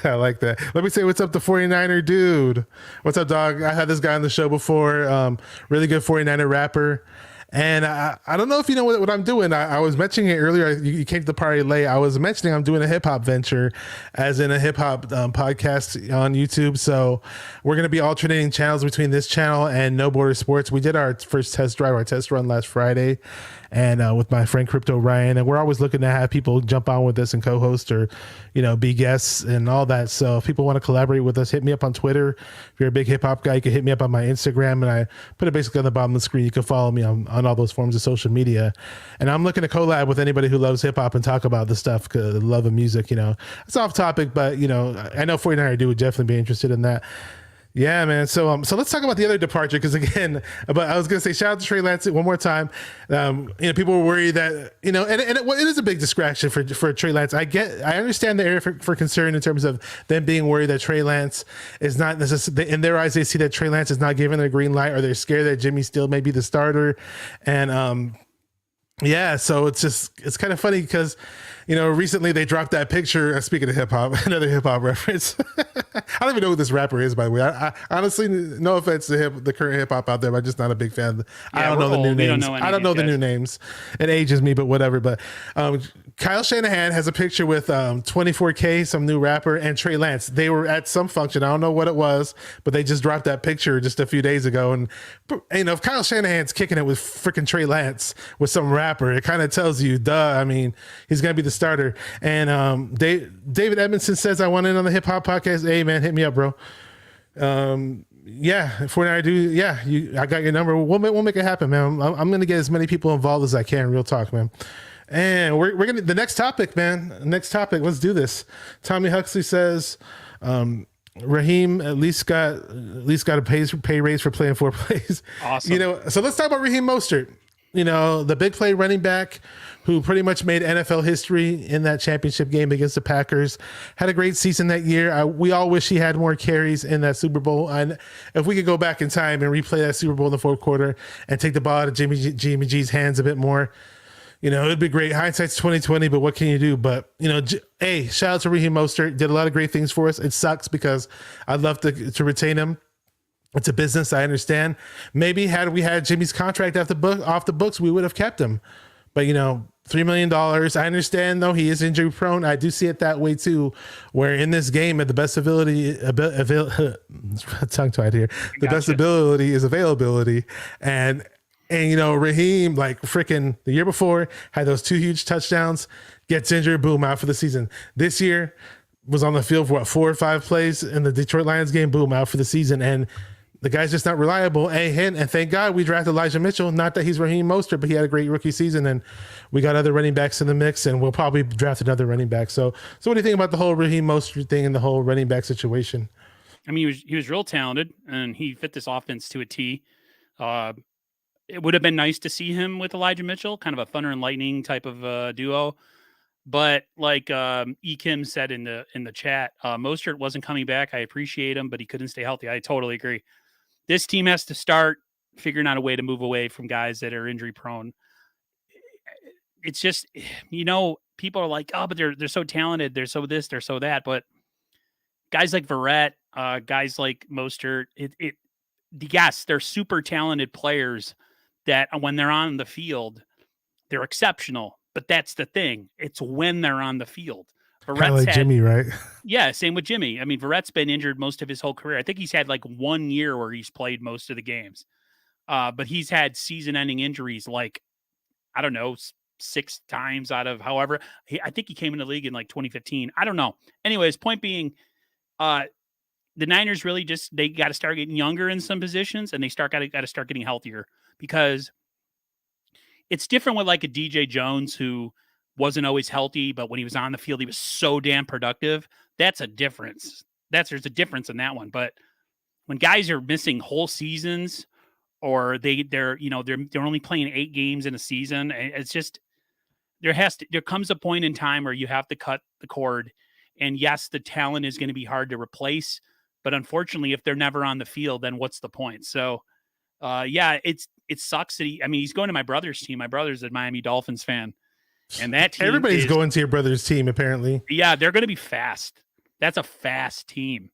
I like that. Let me say what's up to 49er dude. What's up, dog? I had this guy on the show before. Really good 49er rapper. And I don't know if you know what I'm doing. I was mentioning it earlier. You came to the party late. I was mentioning I'm doing a hip hop venture, as in a hip hop podcast on YouTube. So we're going to be alternating channels between this channel and No Border Sports. We did our first test run last Friday, and with my friend Crypto Ryan. And we're always looking to have people jump on with us and co-host or, be guests and all that. So if people want to collaborate with us, hit me up on Twitter. If you're a big hip hop guy, you can hit me up on my Instagram, and I put it basically on the bottom of the screen. You can follow me on all those forms of social media. And I'm looking to collab with anybody who loves hip hop and talk about the stuff, the love of music. It's off topic, but I know 49er do would definitely be interested in that. Yeah, man. So let's talk about the other departure, because again, but I was gonna say shout out to Trey Lance one more time. People were worried that and it is a big distraction for Trey Lance. I understand the area for concern in terms of them being worried that Trey Lance is not necessarily, in their eyes, they see that Trey Lance is not given a green light, or they're scared that Jimmy still may be the starter, and so it's kind of funny because recently they dropped that picture. Speaking of hip hop, another hip hop reference. I don't even know who this rapper is, by the way. I honestly, no offense to the current hip hop out there, but I'm just not a big fan. I don't know the new names. I don't know the new names. It ages me, but whatever. But Kyle Shanahan has a picture with 24K, some new rapper, and Trey Lance. They were at some function. I don't know what it was, but they just dropped that picture just a few days ago. And if Kyle Shanahan's kicking it with freaking Trey Lance with some rapper, it kind of tells you, duh. I mean, he's gonna be the starter. And David Edmondson says, I want in on the hip hop podcast. Hey man, hit me up, bro. Before I do, I got your number. We'll make it happen, man. I'm gonna get as many people involved as I can. Real talk, man. And we're gonna the next topic, man. Next topic. Let's do this. Tommy Huxley says, Raheem at least got a pay raise for playing 4 plays. Awesome. You know, so let's talk about Raheem Mostert. You know, the big play running back who pretty much made NFL history in that championship game against the Packers. Had a great season that year. We all wish he had more carries in that Super Bowl. And if we could go back in time and replay that Super Bowl in the fourth quarter and take the ball out of Jimmy G's hands a bit more, you know, it'd be great. Hindsight's 2020, but what can you do? But, you know, hey, shout out to Raheem Mostert. Did a lot of great things for us. It sucks because I'd love to retain him. It's a business, I understand. Maybe had we had Jimmy's contract off the books, we would have kept him. But, you know, $3 million. I understand, though, he is injury prone. I do see it that way, too, where in this game, at the best ability, tongue tied here, the best ability is availability. And, you know, Raheem, like freaking the year before, had those 2 huge touchdowns, gets injured, boom, out for the season. This year was on the field for 4 or 5 plays in the Detroit Lions game, boom, out for the season. And the guy's just not reliable. And thank God we drafted Elijah Mitchell. Not that he's Raheem Mostert, but he had a great rookie season, and we got other running backs in the mix, and we'll probably draft another running back. So what do you think about the whole Raheem Mostert thing and the whole running back situation? I mean, he was real talented, and he fit this offense to a T. It would have been nice to see him with Elijah Mitchell, kind of a thunder and lightning type of duo. But like Kim said in the chat, Mostert wasn't coming back. I appreciate him, but he couldn't stay healthy. I totally agree. This team has to start figuring out a way to move away from guys that are injury prone. It's just, you know, people are like, oh, but they're so talented. They're so this, they're so that. But guys like Verrett, guys like Mostert, yes, they're super talented players that when they're on the field, they're exceptional. But that's the thing. It's when they're on the field. Kind of like Jimmy, right? Yeah, same with Jimmy. I mean, Verrett's been injured most of his whole career. I think he's had like 1 year where he's played most of the games. But he's had season-ending injuries like, I don't know, 6 times out of however. I think he came in the league in like 2015. I don't know. Anyways, point being, the Niners really just, they got to start getting younger in some positions, and they got to start getting healthier, because it's different with like a DJ Jones who wasn't always healthy, but when he was on the field, he was so damn productive. That's a difference. There's a difference in that one. But when guys are missing whole seasons, or they're only playing 8 games in a season, it's just, there comes a point in time where you have to cut the cord. And yes, the talent is going to be hard to replace, but unfortunately, if they're never on the field, then what's the point? So, it sucks that he's going to my brother's team. My brother's a Miami Dolphins fan. And that team everybody's going to your brother's team, apparently. Yeah, they're going to be fast. That's a fast team.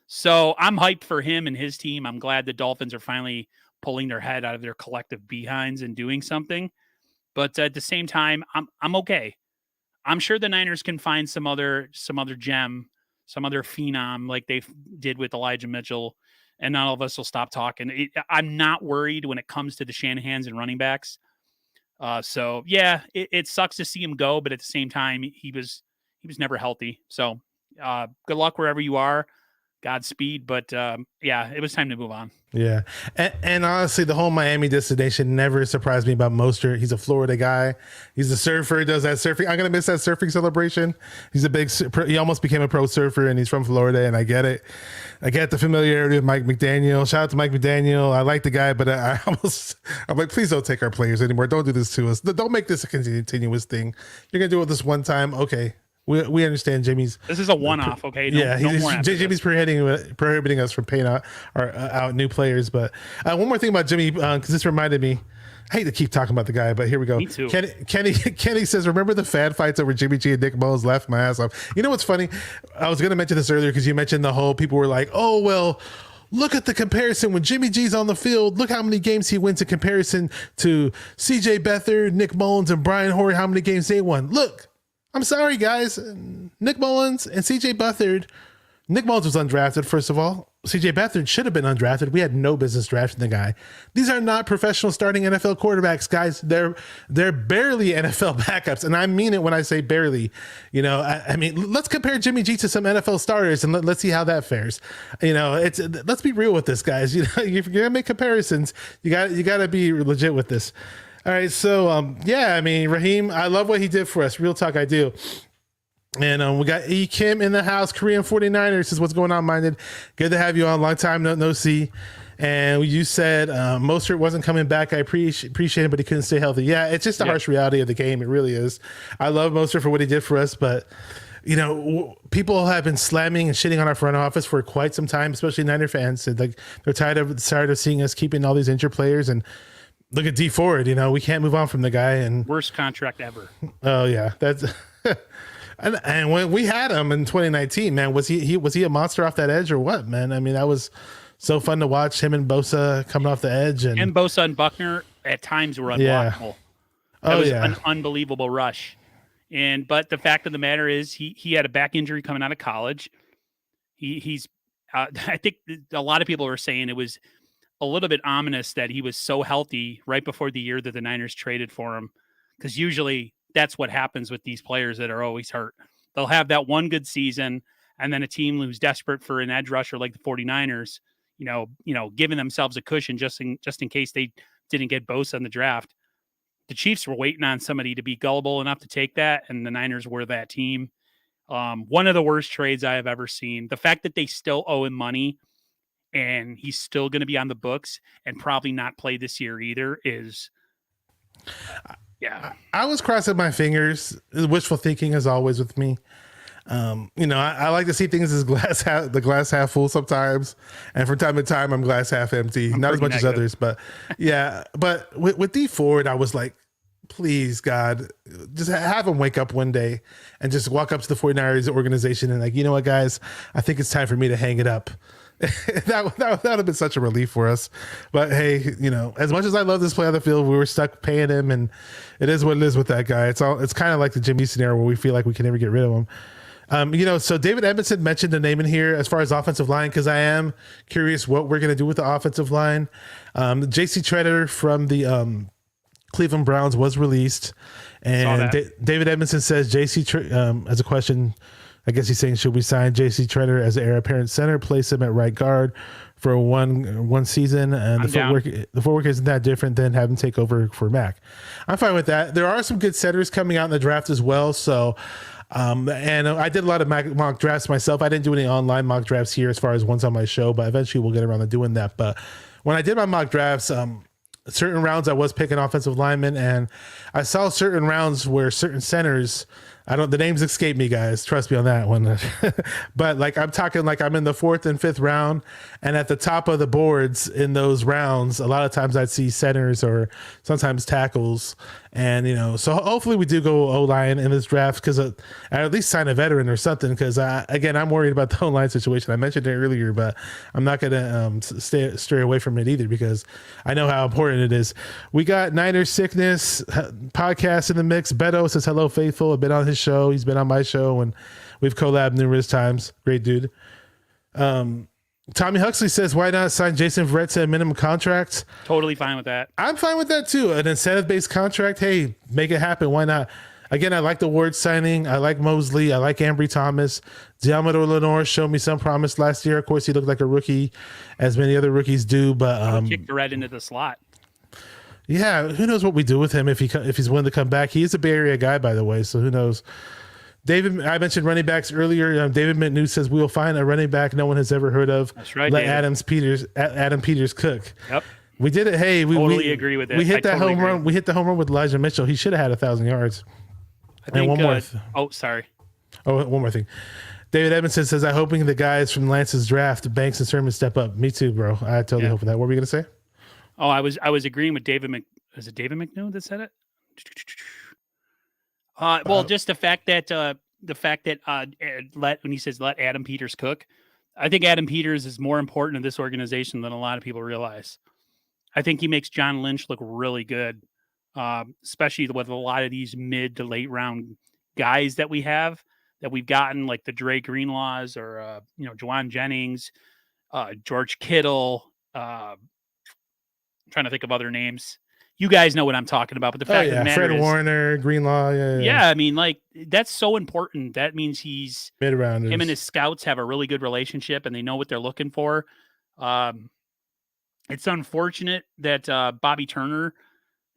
So I'm hyped for him and his team. I'm glad the Dolphins are finally pulling their head out of their collective behinds and doing something. But at the same time, I'm okay. I'm sure the Niners can find some other gem, some other phenom like they did with Elijah Mitchell, and all of us will stop talking. I'm not worried when it comes to the Shanahans and running backs. It sucks to see him go, but at the same time, he was never healthy. So, good luck wherever you are. Godspeed. But, it was time to move on. Yeah. And honestly, the whole Miami destination never surprised me about Mostert. He's a Florida guy. He's a surfer. He does that surfing. I'm going to miss that surfing celebration. He almost became a pro surfer, and he's from Florida, and I get it. I get the familiarity with Mike McDaniel. Shout out to Mike McDaniel. I like the guy, but I'm like, please don't take our players anymore. Don't do this to us. Don't make this a continuous thing. You're going to do it this one time. Okay. We understand Jimmy's. This is a one-off, okay? Jimmy's prohibiting us from paying out new players. But one more thing about Jimmy, because this reminded me. I hate to keep talking about the guy, but here we go. Me too. Kenny says, remember the fan fights over Jimmy G and Nick Mullins? Laughed my ass off. You know what's funny? I was going to mention this earlier because you mentioned the whole people were like, oh, well, look at the comparison when Jimmy G's on the field. Look how many games he wins in comparison to CJ Beathard, Nick Mullins, and Brian Hoyer. How many games they won? Look. I'm sorry, guys. Nick Mullins and CJ Beathard. Nick Mullins was undrafted, first of all. CJ Beathard should have been undrafted. We had no business drafting the guy. These are not professional starting NFL quarterbacks, guys. They're barely NFL backups, and I mean it when I say barely. You know, I mean, let's compare Jimmy G to some NFL starters, and let's see how that fares. You know, let's be real with this, guys. You know, if you're gonna make comparisons, you got to be legit with this. All right, so Raheem, I love what he did for us. Real talk, I do. And we got E. Kim in the house, Korean 49ers. Says, what's going on, Minded? Good to have you on. Long time no see. And you said Mostert wasn't coming back. I appreciate it, but he couldn't stay healthy. Yeah, it's just the harsh reality of the game. It really is. I love Mostert for what he did for us, but you know, people have been slamming and shitting on our front office for quite some time, especially Niner fans. And like they're tired of seeing us keeping all these injured players. And look at D Ford. You know, we can't move on from the guy. And worst contract ever. Oh yeah, that's. And when we had him in 2019, man, was he a monster off that edge or what, man? I mean, that was so fun to watch him and Bosa coming off the edge, and Bosa and Buckner at times were unblockable. That was an unbelievable rush. But the fact of the matter is, he had a back injury coming out of college. He's I think a lot of people were saying it was a little bit ominous that he was so healthy right before the year that the Niners traded for him, because usually that's what happens with these players that are always hurt. They'll have that one good season, and then a team who's desperate for an edge rusher like the 49ers, you know, giving themselves a cushion just in case they didn't get Bosa in the draft. The Chiefs were waiting on somebody to be gullible enough to take that, and the Niners were that team. One of the worst trades I have ever seen. The fact that they still owe him money and he's still going to be on the books and probably not play this year either is... Yeah, I was crossing my fingers. Wishful thinking, as always, with me. You know, I like to see things as the glass half full sometimes, and from time to time, I'm glass half empty. Not as much as others, but yeah. But with D Ford, I was like, please, God, just have him wake up one day and just walk up to the 49ers organization and like, you know what, guys, I think it's time for me to hang it up. that would have been such a relief for us. But hey, you know, as much as I love this play on the field, we were stuck paying him, and it is what it is with that guy. It's kind of like the Jimmy scenario where we feel like we can never get rid of him. You know, so David Edmondson mentioned the name in here as far as offensive line, because I am curious what we're going to do with the offensive line. JC Treader from the Cleveland Browns was released, and David Edmondson says as a question, I guess he's saying, should we sign JC Treader as the heir apparent center, place him at right guard for one season? And the footwork isn't that different than having take over for Mac. I'm fine with that. There are some good centers coming out in the draft as well. So, and I did a lot of mock drafts myself. I didn't do any online mock drafts here as far as ones on my show, but eventually we'll get around to doing that. But when I did my mock drafts, certain rounds I was picking offensive linemen, and I saw certain rounds where certain centers, the names escape me, guys. Trust me on that one. But like, I'm talking like I'm in the 4th and 5th round, and at the top of the boards in those rounds, a lot of times I'd see centers or sometimes tackles. And, you know, so hopefully we do go O-line in this draft, because at least sign a veteran or something. Because again, I'm worried about the O-line situation. I mentioned it earlier, but I'm not going to stray away from it either, because I know how important it is. We got Niners Sickness podcast in the mix. Beto says, hello, faithful. I've been on his show. He's been on my show, and we've collabed numerous times. Great dude. Tommy Huxley says, why not sign Jason Verrett to a minimum contract? Totally fine with that. I'm fine with that too. An incentive-based contract. Hey, make it happen. Why not? Again, I like the Ward signing. I like Mosley. I like Ambry Thomas. Diamador Lenore showed me some promise last year. Of course, he looked like a rookie, as many other rookies do. But kick Verrett into the slot. Yeah, who knows what we do with him if he's willing to come back. He is a Bay Area guy, by the way, so who knows? David, I mentioned running backs earlier. David McNew says, we will find a running back no one has ever heard of. That's right. Let Adam Peters cook. Yep. We did it. Hey, we agree with that. We hit that home run. We hit the home run with Elijah Mitchell. He should have had 1,000 yards. I think, and one more. Sorry. One more thing. David Edmondson says, I'm hoping the guys from Lance's draft, Banks and Sermon, step up. Me too, bro. I totally hope for that. What were we going to say? Oh, I was agreeing with David Is it David McNew that said it? Well, just the fact that when he says let Adam Peters cook, I think Adam Peters is more important in this organization than a lot of people realize. I think he makes John Lynch look really good, especially with a lot of these mid to late round guys that we've gotten, like the Dre Greenlaws or Juwan Jennings, George Kittle. I'm trying to think of other names. You guys know what I'm talking about, but the fact of the matter Fred Warner, Greenlaw, yeah. I mean, like, that's so important. That means he's mid-rounders. Him and his scouts have a really good relationship, and they know what they're looking for. It's unfortunate that Bobby Turner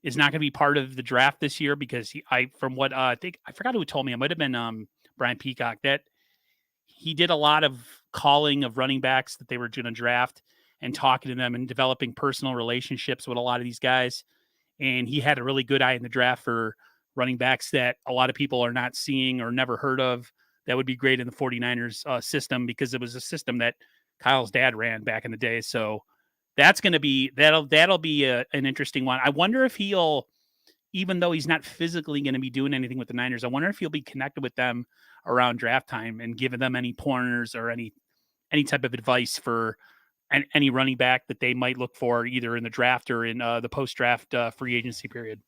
is not going to be part of the draft this year, because I forgot who told me. It might have been Brian Peacock, that he did a lot of calling of running backs that they were going to draft and talking to them and developing personal relationships with a lot of these guys. And he had a really good eye in the draft for running backs that a lot of people are not seeing or never heard of. That would be great in the 49ers system, because it was a system that Kyle's dad ran back in the day. So that's going to be, that'll be an interesting one. I wonder if he'll, even though he's not physically going to be doing anything with the Niners, I wonder if he'll be connected with them around draft time and giving them any pointers or any type of advice for any running back that they might look for either in the draft or in the post-draft free agency period.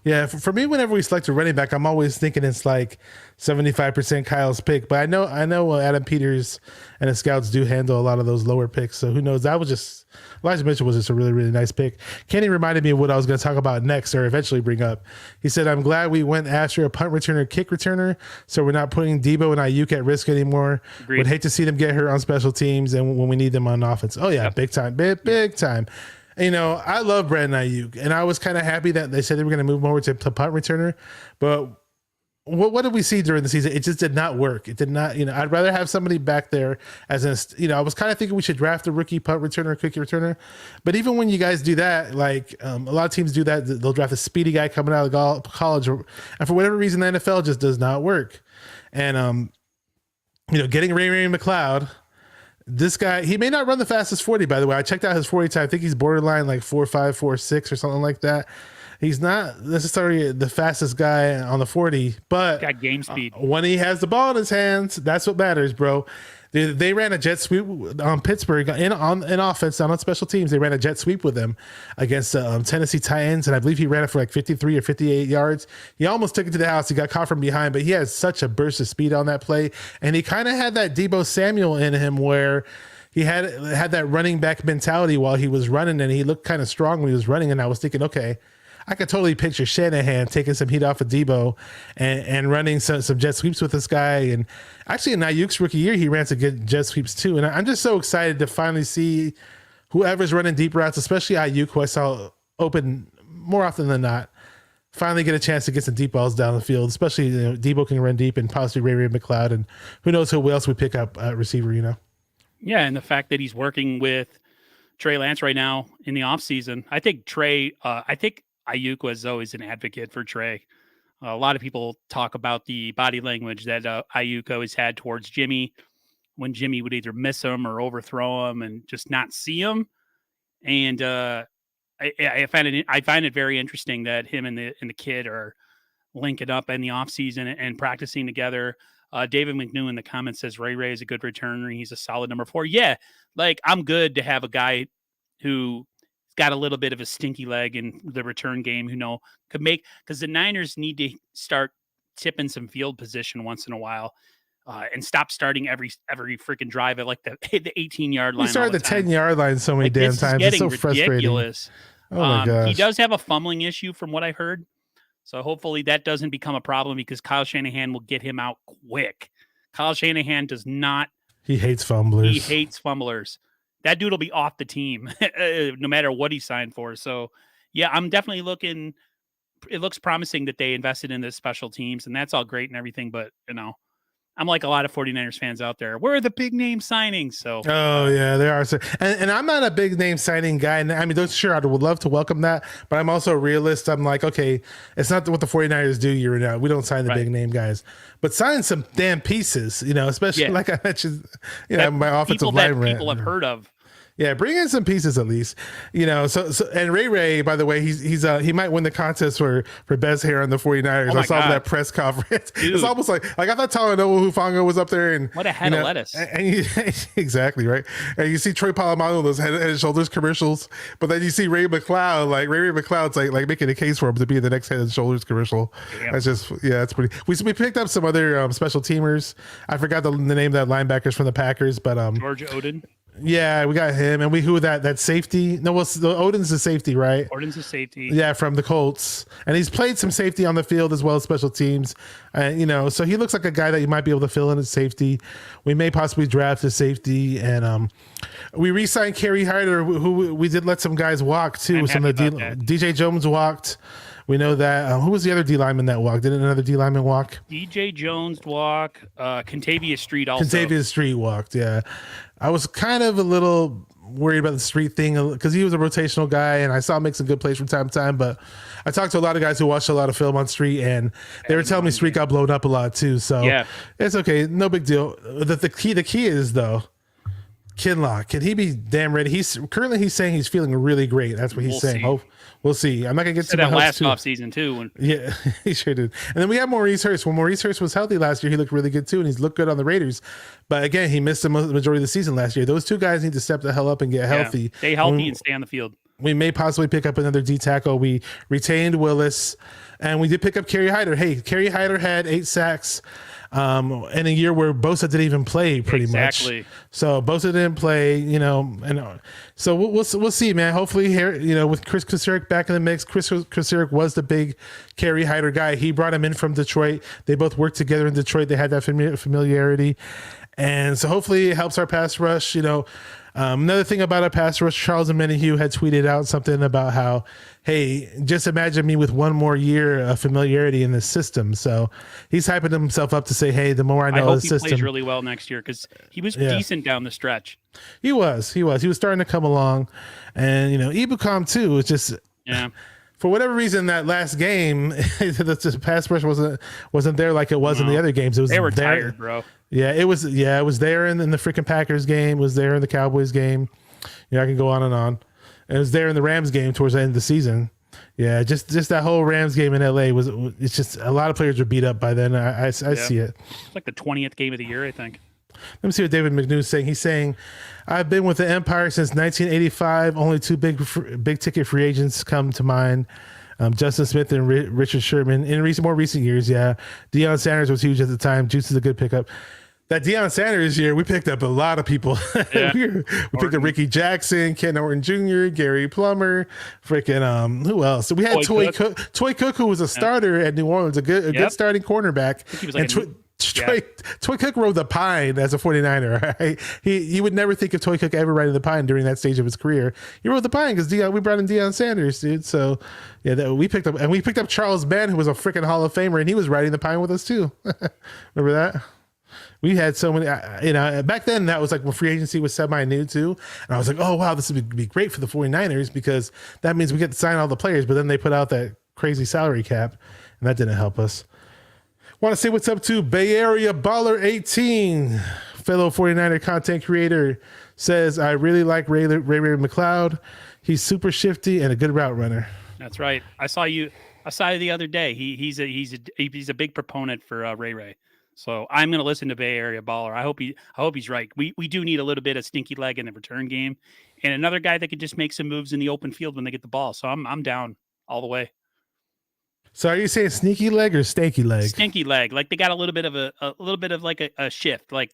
Yeah, for me, whenever we select a running back, I'm always thinking it's like 75% Kyle's pick. But I know Adam Peters and the scouts do handle a lot of those lower picks. So who knows? That was just, Elijah Mitchell was just a really, really nice pick. Kenny reminded me of what I was going to talk about next, or eventually bring up. He said, I'm glad we went after a punt returner, kick returner, so we're not putting Debo and Ayuk at risk anymore. Agreed. Would hate to see them get hurt on special teams and when we need them on offense. Oh, yeah, big time, big time. You know, I love Brandon Ayuk, and I was kind of happy that they said they were going to move him over to punt returner. But what did we see during the season? It just did not work. It did not, I'd rather have somebody back there as I was kind of thinking we should draft a rookie punt returner, kick returner. But even when you guys do that, like a lot of teams do that, they'll draft a speedy guy coming out of college. And for whatever reason, the NFL just does not work. And, getting Ray McLeod, this guy, he may not run the fastest 40, by the way. I checked out his 40 time. I think he's borderline like 4.5, 4.6 or something like that. He's not necessarily the fastest guy on the 40, but got game speed. When he has the ball in his hands, that's what matters, bro. They ran a jet sweep on Pittsburgh in offense, on special teams. They ran a jet sweep with him against Tennessee Titans, and I believe he ran it for like 53 or 58 yards. He almost took it to the house. He got caught from behind, but he has such a burst of speed on that play, and he kind of had that Deebo Samuel in him where he had that running back mentality while he was running, and he looked kind of strong when he was running, and I was thinking, okay, I could totally picture Shanahan taking some heat off of Debo and running some jet sweeps with this guy. And actually in Ayuk's rookie year, he ran some good jet sweeps too. And I'm just so excited to finally see whoever's running deep routes, especially Ayuk, who I saw open more often than not, finally get a chance to get some deep balls down the field, especially Debo can run deep, and possibly Ray McLeod. And who knows who else we pick up at receiver, Yeah, and the fact that he's working with Trey Lance right now in the offseason, I think Ayuk was always an advocate for Trey. A lot of people talk about the body language that Ayuk always had towards Jimmy, when Jimmy would either miss him or overthrow him and just not see him. And I find it very interesting that him and the kid are linking up in the offseason and practicing together. David McNew in the comments says Ray is a good returner. He's a solid number 4. Yeah, like I'm good to have a guy who got a little bit of a stinky leg in the return game, could make, because the Niners need to start tipping some field position once in a while and stop starting every freaking drive at like the 18-yard line. We started the 10-yard line so many damn times. It's so ridiculous. Frustrating. Oh my gosh. He does have a fumbling issue from what I heard. So hopefully that doesn't become a problem, because Kyle Shanahan will get him out quick. Kyle Shanahan does not. He hates fumblers. He hates fumblers. That dude will be off the team no matter what he signed for. So, yeah, I'm definitely looking. It looks promising that they invested in the special teams, and that's all great and everything. But, I'm like a lot of 49ers fans out there. Where are the big name signings? So, oh, yeah, there are. And I'm not a big name signing guy. And I mean, sure, I would love to welcome that. But I'm also a realist. I'm like, okay, it's not what the 49ers do year and out. We don't sign the big name guys. But sign some damn pieces, especially like I mentioned, my offensive line. People have heard of. Yeah, bring in some pieces at least, So and Ray, by the way, he might win the contest for best hair on the 49ers. I saw that press conference. Dude. It's almost like I thought Talanoa Hufanga was up there, and what a head of lettuce. And exactly right. And you see Troy Polamalu, those head and shoulders commercials, but then you see Ray McLeod, like Ray McLeod's like making a case for him to be in the next head and shoulders commercial. Damn. That's just that's pretty. We picked up some other special teamers. I forgot the name of that linebackers from the Packers, but George Oden. Yeah, we got him, and who that safety? No, Odin's the safety, right? Odin's the safety. Yeah, from the Colts, and he's played some safety on the field as well as special teams. So he looks like a guy that you might be able to fill in at safety. We may possibly draft a safety, and we re-signed Kerry Hyder, who we did let some guys walk too. Some of the DJ Jones walked. We know that. Who was the other D lineman that walked? Didn't another D lineman walk? DJ Jones walk. Contavious Street also. Contavious Street walked. Yeah, I was kind of a little worried about the Street thing because he was a rotational guy, and I saw him make some good plays from time to time. But I talked to a lot of guys who watched a lot of film on Street, and they were telling me Street got blown up a lot too. So yeah, it's okay, no big deal. The key is though, Kinlaw, can he be damn ready? He's saying he's feeling really great. That's what he's saying. Oh, we'll see. I'm not gonna get to that my last off season too. Yeah, he sure did. And then we have Maurice Hurst. When Maurice Hurst was healthy last year, he looked really good too, and he's looked good on the Raiders. But again, he missed the majority of the season last year. Those two guys need to step the hell up and get healthy. Stay healthy and stay on the field. We may possibly pick up another D tackle. We retained Willis, and we did pick up Kerry Hyder. Hey, Kerry Hyder had 8 sacks. In a year where Bosa didn't even play pretty much. So Bosa didn't play, and so we'll see, man. Hopefully here, with Chris Kosirik back in the mix, Chris Kosirik was the big Kerry Hyder guy. He brought him in from Detroit. They both worked together in Detroit. They had that familiarity. And so hopefully it helps our pass rush, Another thing about our pass rush, Charles Menahue had tweeted out something about how, hey, just imagine me with one more year of familiarity in this system. So he's hyping himself up to say, hey, the more I know of the system. He plays really well next year because he was decent down the stretch. He was starting to come along. And, Ibukam too, it's just, for whatever reason, that last game, the pass rush wasn't there like it was in the other games. They were tired, bro. Yeah, it was there in the freaking Packers game, was there in the Cowboys game. I can go on and on. It was there in the Rams game towards the end of the season. Yeah, just that whole Rams game in LA it's just a lot of players were beat up by then. I see it. It's like the 20th game of the year, I think. Let me see what David McNew's saying. He's saying, I've been with the Empire since 1985. Only 2 big ticket free agents come to mind. Justin Smith and Richard Sherman. In more recent years, Deion Sanders was huge at the time. Juice is a good pickup. That Deion Sanders year, we picked up a lot of people. Yeah. we picked up Ricky Jackson, Ken Norton Jr., Gary Plummer, freaking who else? So we had Toy Cook, who was a starter at New Orleans, a good starting cornerback. He was like Toy Cook rode the pine as a 49er. Right? You would never think of Toy Cook ever riding the pine during that stage of his career. He rode the pine because we brought in Deion Sanders, dude. So we picked up Charles Ben, who was a freaking Hall of Famer, and he was riding the pine with us too. Remember that? We had so many, back then that was like when free agency was semi-new too. And I was like, oh, wow, this would be great for the 49ers because that means we get to sign all the players. But then they put out that crazy salary cap and that didn't help us. Want to say what's up to Bay Area Baller 18, fellow 49er content creator, says, I really like Ray McLeod. He's super shifty and a good route runner. That's right. I saw you the other day. He's a big proponent for Ray. So I'm going to listen to Bay Area Baller. I hope he's right. We do need a little bit of stinky leg in the return game, and another guy that could just make some moves in the open field when they get the ball. So I'm down all the way. So are you saying sneaky leg or stanky leg? Stinky leg, like they got a little bit of like a shift, like.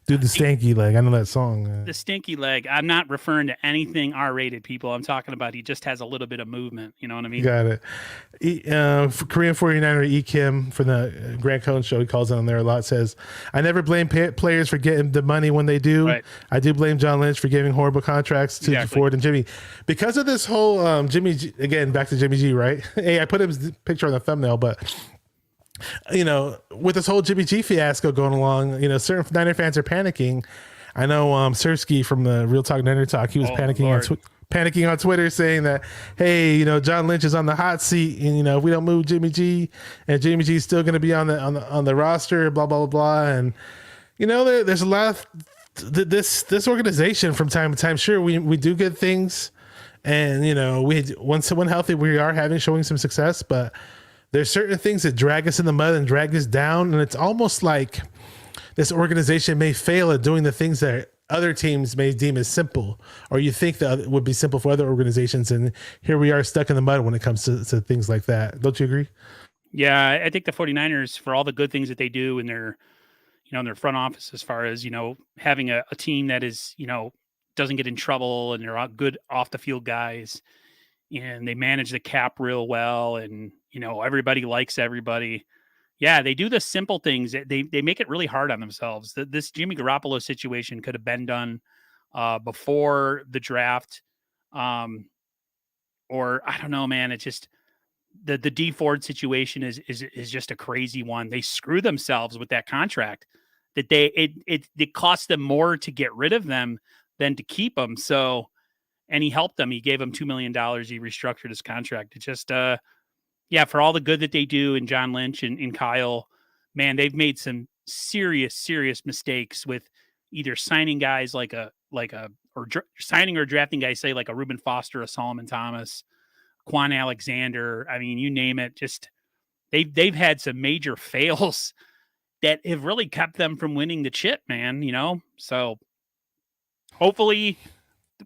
Dude, the stanky leg. I know that song. The stinky leg. I'm not referring to anything R-rated, people. I'm talking about he just has a little bit of movement. You know what I mean? Got it. Korean 49er E. Kim from the Grant Cohn show, he calls in on there a lot, says, I never blame players for getting the money when they do. Right. I do blame John Lynch for giving horrible contracts to Ford and Jimmy. Because of this whole Jimmy G, again, back to Jimmy G, right? Hey, I put his picture on the thumbnail, but... with this whole Jimmy G fiasco going along, certain Niner fans are panicking. I know Sersky from the Real Talk Niner Talk, he was panicking on Twitter saying that, hey, John Lynch is on the hot seat, and if we don't move Jimmy G, and Jimmy G is still going to be on the roster, blah blah blah, and there's a lot of this organization from time to time. Sure, we do good things, and when someone healthy, we are showing some success, but there's certain things that drag us in the mud and drag us down. And it's almost like this organization may fail at doing the things that other teams may deem as simple, or you think that would be simple for other organizations. And here we are stuck in the mud when it comes to things like that. Don't you agree? Yeah, I think the 49ers, for all the good things that they do in their, in their front office, as far as, having a team that is, doesn't get in trouble and they're good off the field guys, and they manage the cap real well, and everybody likes everybody. Yeah, they do the simple things. They make it really hard on themselves. This Jimmy Garoppolo situation could have been done before the draft, or I don't know, man. It's just the D Ford situation is just a crazy one. They screw themselves with that contract that it cost them more to get rid of them than to keep them. So, and he helped them. He gave them $2 million. He restructured his contract. It just, for all the good that they do, and John Lynch and Kyle, man, they've made some serious mistakes with either signing guys signing or drafting guys, say like a Reuben Foster, a Solomon Thomas, Quan Alexander. I mean, you name it. Just they've had some major fails that have really kept them from winning the chip, man. So hopefully,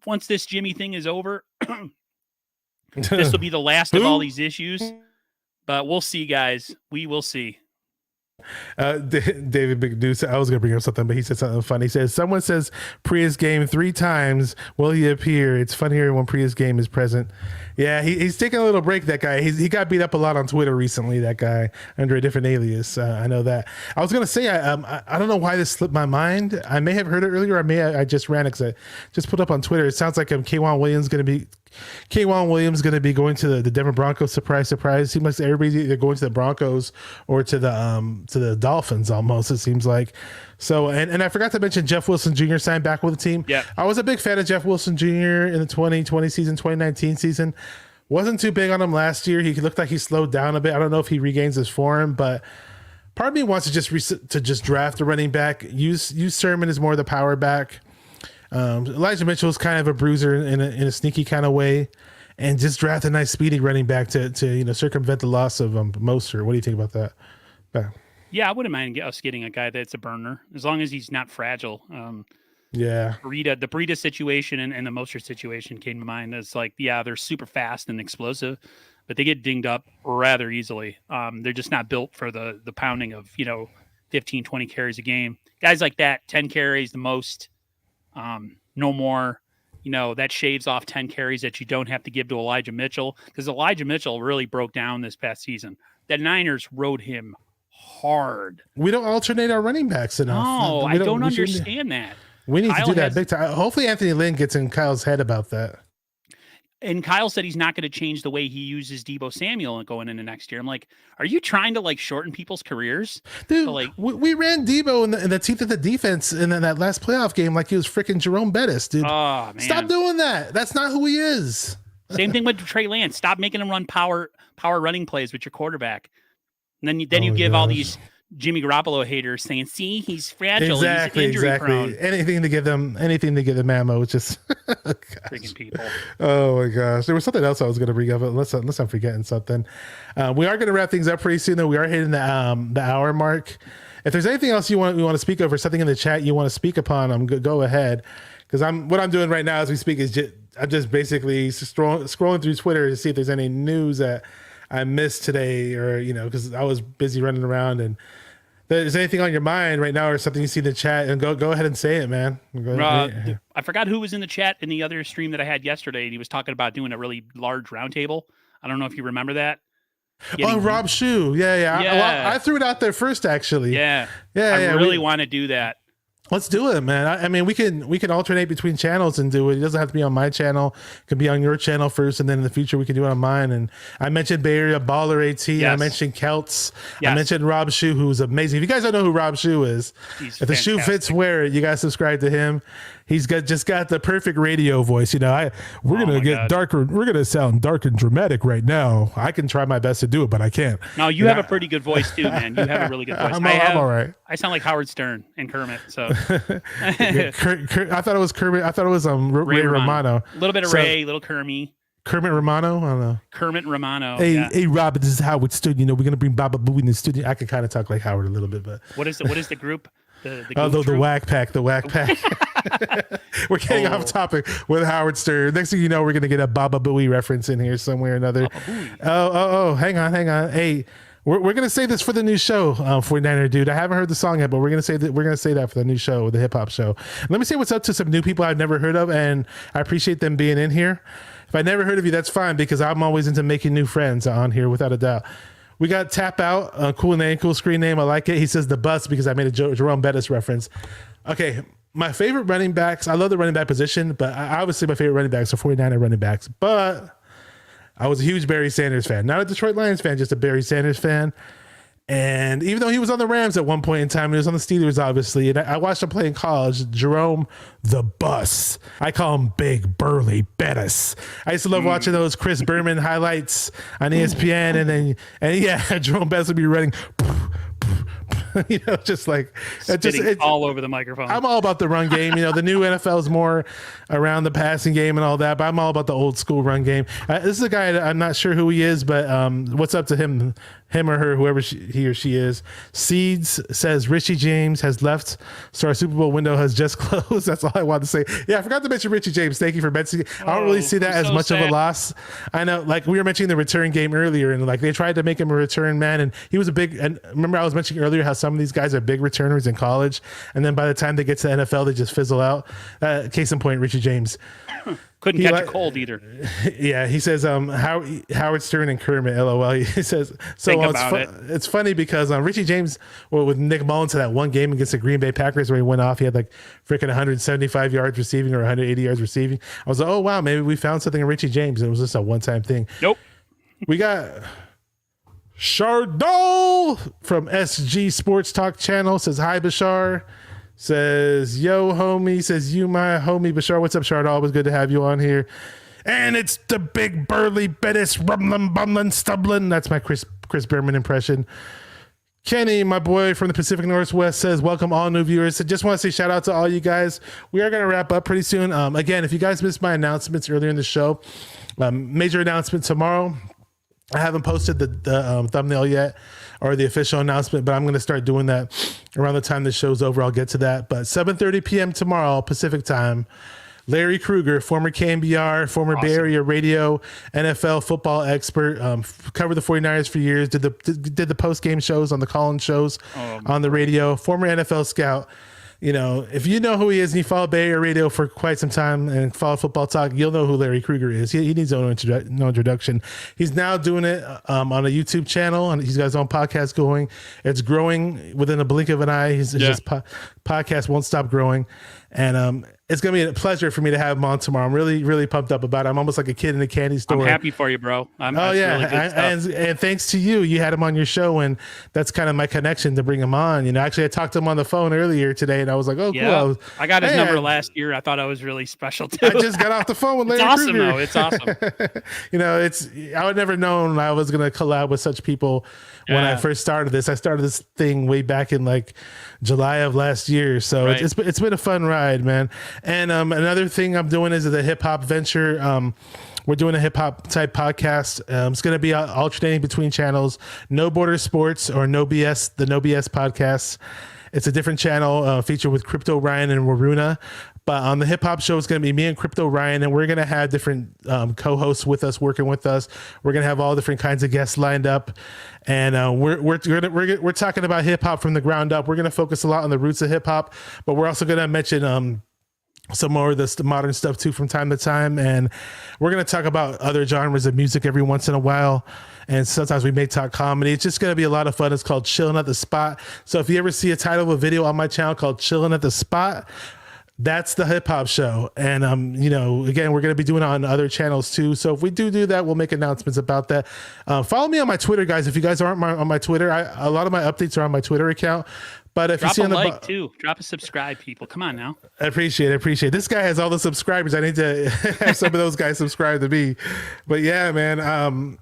once this Jimmy thing is over, this will be the last of all these issues. But we'll see, guys. We will see. David McNews, I was going to bring up something, but he said something funny. He says, someone says Prius game 3 times. Will he appear? It's funnier when Prius game is present. Yeah, he's taking a little break, that guy. He got beat up a lot on Twitter recently, that guy, under a different alias. I know that. I was going to say, I don't know why this slipped my mind. I may have heard it earlier, or I just ran it because I just put up on Twitter. It sounds like K'Wan Williams going to be going to the Denver Broncos. Surprise. Seems like everybody's either going to the Broncos or to the Dolphins almost, it seems like. So, and I forgot to mention Jeff Wilson Jr. signed back with the team. Yeah. I was a big fan of Jeff Wilson Jr. in the 2020 season, 2019 season. Wasn't too big on him last year. He looked like he slowed down a bit. I don't know if he regains his form, but part of me wants to just draft a running back. Use Sermon as more of the power back. Elijah Mitchell is kind of a bruiser in a sneaky kind of way, and just draft a nice speedy running back to circumvent the loss of Mostert. What do you think about that? Yeah, I wouldn't mind us getting a guy that's a burner, as long as he's not fragile. Yeah. The Breida situation and the Mostert situation came to mind. It's like, yeah, they're super fast and explosive, but they get dinged up rather easily. They're just not built for the pounding of 15, 20 carries a game. Guys like that, 10 carries the most. No more, that shaves off 10 carries that you don't have to give to Elijah Mitchell, because Elijah Mitchell really broke down this past season. The Niners rode him hard. We don't alternate our running backs enough. No, I don't understand that. We need to do that big time. Hopefully Anthony Lynn gets in Kyle's head about that. And Kyle said he's not going to change the way he uses Deebo Samuel going into next year. I'm like, are you trying to shorten people's careers? Dude, so, we ran Deebo in the teeth of the defense in that last playoff game like he was freaking Jerome Bettis, dude. Oh, man. Stop doing that. That's not who he is. Same thing with Trey Lance. Stop making him run power running plays with your quarterback. And then you give all these Jimmy Garoppolo haters saying, "See, he's fragile, he's injury prone." Anything to give them ammo. It's just freaking people. Oh my gosh, there was something else I was going to bring up, unless I'm forgetting something. We are going to wrap things up pretty soon, though. We are hitting the hour mark. If there's anything else you want to speak of, or something in the chat you want to speak upon, go ahead. Because what I'm doing right now as we speak is I'm just basically scrolling through Twitter to see if there's any news that I missed today, or because I was busy running around. And if there's anything on your mind right now, or something you see in the chat, and go ahead and say it, man. I forgot who was in the chat in the other stream that I had yesterday, and he was talking about doing a really large roundtable. I don't know if you remember that. Rob Shue. Yeah. I threw it out there first, actually. Yeah. I really want to do that. Let's do it, man. I mean, we can alternate between channels and do it. It doesn't have to be on my channel. It can be on your channel first, and then in the future we can do it on mine. And I mentioned Bay Area Baller AT. Yes. I mentioned Celts. Yes. I mentioned Rob Shue, who's amazing. If you guys don't know who Rob Shue is, if the shoe fits, wear it. You guys subscribe to him. He's just got the perfect radio voice. We're gonna get darker. We're gonna sound dark and dramatic right now. I can try my best to do it, but I can't. No, you have a pretty good voice too, man. You have a really good voice. I'm all right. I sound like Howard Stern and Kermit. So I thought it was Kermit. I thought it was Ray Romano. A little bit of Ray, little Kermit. Kermit Romano? I don't know. Kermit Romano. Hey, Rob, this is Howard Stern. We're gonna bring Baba Booey in the studio. I can kind of talk like Howard a little bit, but what is the group? The Whack Pack. We're getting off topic with Howard Stern. Next thing you know, we're going to get a Baba Booey reference in here somewhere or another. Hang on. Hey, we're going to say this for the new show, 49er Dude. I haven't heard the song yet, but we're going to say that for the new show, the hip hop show. Let me say what's up to some new people I've never heard of, and I appreciate them being in here. If I never heard of you, that's fine, because I'm always into making new friends on here, without a doubt. We got Tap Out, cool name, cool screen name. I like it. He says the bus because I made a Jerome Bettis reference. Okay, my favorite running backs. I love the running back position, but obviously my favorite running backs are 49er running backs. But I was a huge Barry Sanders fan, not a Detroit Lions fan, just a Barry Sanders fan. And even though he was on the Rams at one point in time, he was on the Steelers, obviously. And I watched him play in college. Jerome the Bus. I call him Big Burly Bettis. I used to love watching those Chris Berman highlights on ESPN. And Jerome Bettis would be running. Just like Spitting all over the microphone. I'm all about the run game. The new NFL is more around the passing game and all that, but I'm all about the old school run game. This is a guy that I'm not sure who he is, but what's up to him or her, whoever he or she is. Seeds says Richie James has left, so our Super Bowl window has just closed. That's all I wanted to say. Yeah, I forgot to mention Richie James. Thank you for mentioning. I don't really see that as much of a loss. I know, like we were mentioning the return game earlier, and like they tried to make him a return man, and he was and remember I was mentioning earlier how some of these guys are big returners in college, and then by the time they get to the NFL, they just fizzle out. Case in point, Richie James. Couldn't catch a cold either. Yeah, he says Howard Stern and Kermit, LOL. He says, so it's funny because Richie James, with Nick Mullins to that one game against the Green Bay Packers where he went off, he had like freaking 175 yards receiving or 180 yards receiving. I was like, oh, wow, maybe we found something in Richie James. And it was just a one-time thing. Nope. We got Chardol from SG Sports Talk Channel says, hi, Bashar. Says, yo, homie. Says, you, my homie. Bashar, what's up, Chardol? Always good to have you on here. And it's the Big Burly Bettis rumblin' bumblin' stubblin'. That's my Chris Berman impression. Kenny, my boy from the Pacific Northwest, says, welcome all new viewers. So just want to say shout out to all you guys. We are going to wrap up pretty soon. Again, if you guys missed my announcements earlier in the show, major announcement tomorrow. I haven't posted the thumbnail yet or the official announcement, but I'm going to start doing that around the time the show's over. I'll get to that. But 7:30 p.m. tomorrow, Pacific time, Larry Kruger, former KMBR, former Bay Area radio, NFL football expert, covered the 49ers for years, did the post-game shows on the call-in shows on the radio, former NFL scout. If you know who he is and you follow Bay Area Radio for quite some time and follow Football Talk, you'll know who Larry Kruger is. He needs no introduction. He's now doing it on a YouTube channel, and he's got his own podcast going. It's growing within a blink of an eye. Just podcast won't stop growing. And it's going to be a pleasure for me to have him on tomorrow. I'm really, really pumped up about it. I'm almost like a kid in a candy store. I'm happy for you, bro. Really and thanks to you. You had him on your show, and that's kind of my connection to bring him on. Actually, I talked to him on the phone earlier today, and I was like, oh, cool. I got his number last year. I thought I was really special, too. I just got off the phone with Larry Kruger. It's awesome. I would never known I was going to collab with such people when I first started this. I started this thing way back in like July of last year. So it's been a fun ride, man. And another thing I'm doing is the hip hop venture. We're doing a hip hop type podcast. It's going to be alternating between channels, No Border Sports or No BS, the No BS podcast. It's a different channel featured with Crypto Ryan and Waruna. But on the hip hop show, it's going to be me and Crypto Ryan, and we're going to have different co-hosts with us, working with us. We're going to have all different kinds of guests lined up, and we're talking about hip hop from the ground up. We're going to focus a lot on the roots of hip hop, but we're also going to mention some more of the modern stuff too from time to time, and we're going to talk about other genres of music every once in a while. And sometimes we may talk comedy. It's just going to be a lot of fun. It's called Chilling at the Spot. So if you ever see a title of a video on my channel called Chilling at the Spot, that's the hip hop show. And, again, we're going to be doing it on other channels too. So if we do that, we'll make announcements about that. Follow me on my Twitter, guys. If you guys aren't on my Twitter, a lot of my updates are on my Twitter account. But if drop you see a like too, drop a subscribe, people. Come on now. I appreciate it. This guy has all the subscribers. I need to have some of those guys subscribe to me. But yeah, man.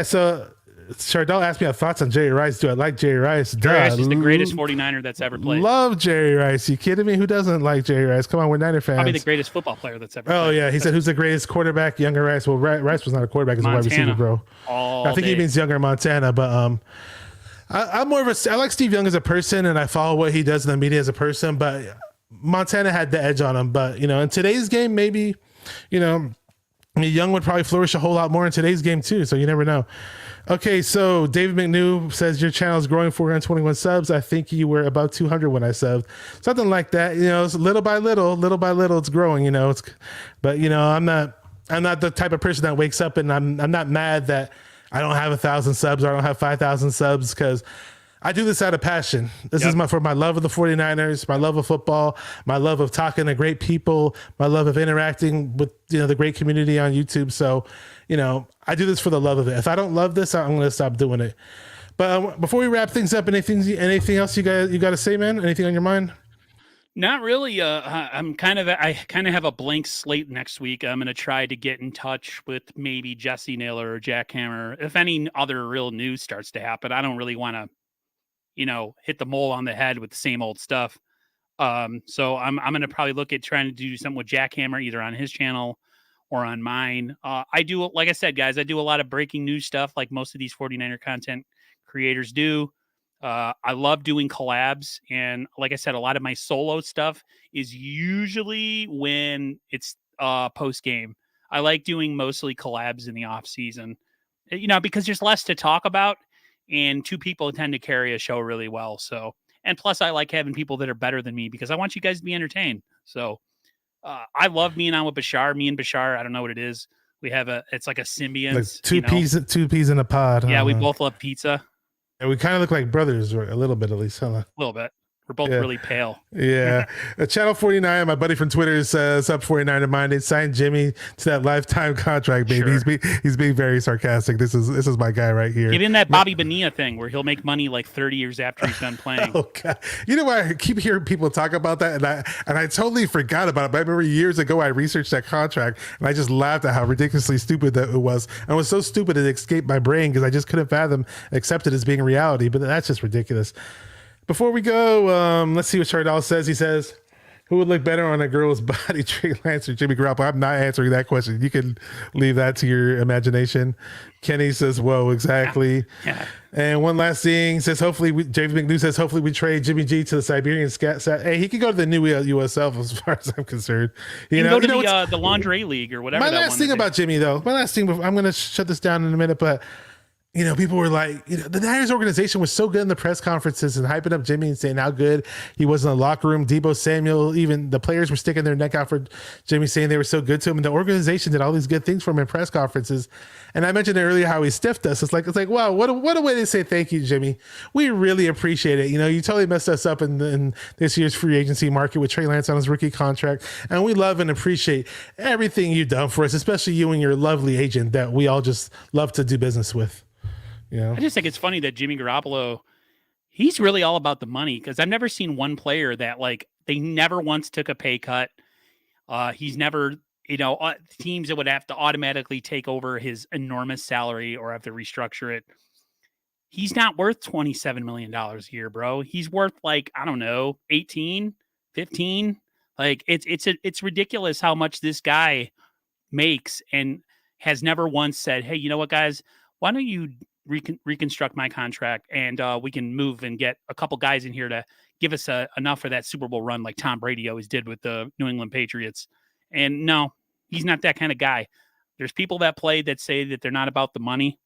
So Chardell asked me my thoughts on Jerry Rice. Do I like Jerry Rice? Jerry Rice is the greatest 49er that's ever played. Love Jerry Rice. You kidding me? Who doesn't like Jerry Rice? Come on, we're Niner fans. Probably the greatest football player that's ever played. Oh, yeah. He said, who's the greatest quarterback? Younger Rice. Well, Rice was not a quarterback. He was a wide receiver, bro. I think he means younger Montana, but I'm more of I like Steve Young as a person, and I follow what he does in the media as a person, but Montana had the edge on him. But, in today's game, maybe, Young would probably flourish a whole lot more in today's game too. So you never know. Okay. So David McNew says your channel is growing 421 subs. I think you were about 200 when I subbed, something like that. It's little by little, it's growing, but I'm not the type of person that wakes up and I'm not mad that I don't have 1,000 subs or I don't have 5,000 subs, because I do this out of passion. This Yep. is for my love of the 49ers, my love of football, my love of talking to great people, my love of interacting with, the great community on YouTube. So, I do this for the love of it. If I don't love this, I'm going to stop doing it. But before we wrap things up, anything else you got to say, man? Anything on your mind? Not really. I kind of have a blank slate next week. I'm going to try to get in touch with maybe Jesse Naylor or Jack Hammer. If any other real news starts to happen, I don't really want to, hit the mole on the head with the same old stuff. So I'm going to probably look at trying to do something with Jack Hammer, either on his channel or on mine. I do, like I said, guys, I do a lot of breaking news stuff like most of these 49er content creators do. I love doing collabs, and like I said, a lot of my solo stuff is usually when it's post game. I like doing mostly collabs in the off season, because there's less to talk about, and two people tend to carry a show really well. So, and plus I like having people that are better than me because I want you guys to be entertained. So I love being on with Bashar. Me and Bashar, I don't know what it is. We have it's like a symbiont. Like two peas in a pod. Yeah, we both love pizza. And we kind of look like brothers, a little bit at least, huh? A little bit. We're both really pale. Yeah. Channel 49, my buddy from Twitter says, up 49er minded, signed Jimmy to that lifetime contract, baby. Sure. He's being very sarcastic. This is my guy right here. Give him that Bobby Bonilla thing where he'll make money like 30 years after he's done playing. Oh, God. You know what? I keep hearing people talk about that, and I totally forgot about it. But I remember years ago I researched that contract, and I just laughed at how ridiculously stupid that it was. And it was so stupid it escaped my brain because I just couldn't fathom accept it as being reality. But that's just ridiculous. Before we go, let's see what Chardal says. He says, who would look better on a girl's body, Trey Lance or Jimmy Garoppolo? I'm not answering that question. You can leave that to your imagination. Kenny says, whoa, exactly. Yeah. And one last thing says, James McNew says, hopefully we trade Jimmy G to the Siberian Scat. Hey, he could go to the new USF as far as I'm concerned. He can go to the Lingerie League or whatever. My last thing about Jimmy, though, I'm going to shut this down in a minute, but people were like, the Niners organization was so good in the press conferences and hyping up Jimmy and saying how good he was in the locker room. Debo Samuel, even the players were sticking their neck out for Jimmy, saying they were so good to him. And the organization did all these good things for him in press conferences. And I mentioned earlier how he stiffed us. It's like, wow, what a way to say thank you, Jimmy. We really appreciate it. You totally messed us up in this year's free agency market with Trey Lance on his rookie contract. And we love and appreciate everything you've done for us, especially you and your lovely agent that we all just love to do business with. Yeah. I just think it's funny that Jimmy Garoppolo, he's really all about the money because I've never seen one player that they never once took a pay cut. He's never, teams that would have to automatically take over his enormous salary or have to restructure it. He's not worth $27 million a year, bro. He's worth 18, 15. It's ridiculous how much this guy makes and has never once said, hey, you know what, guys, why don't you reconstruct my contract and we can move and get a couple guys in here to give us enough for that Super Bowl run like Tom Brady always did with the New England Patriots. And no, he's not that kind of guy. There's people that play that say that they're not about the money.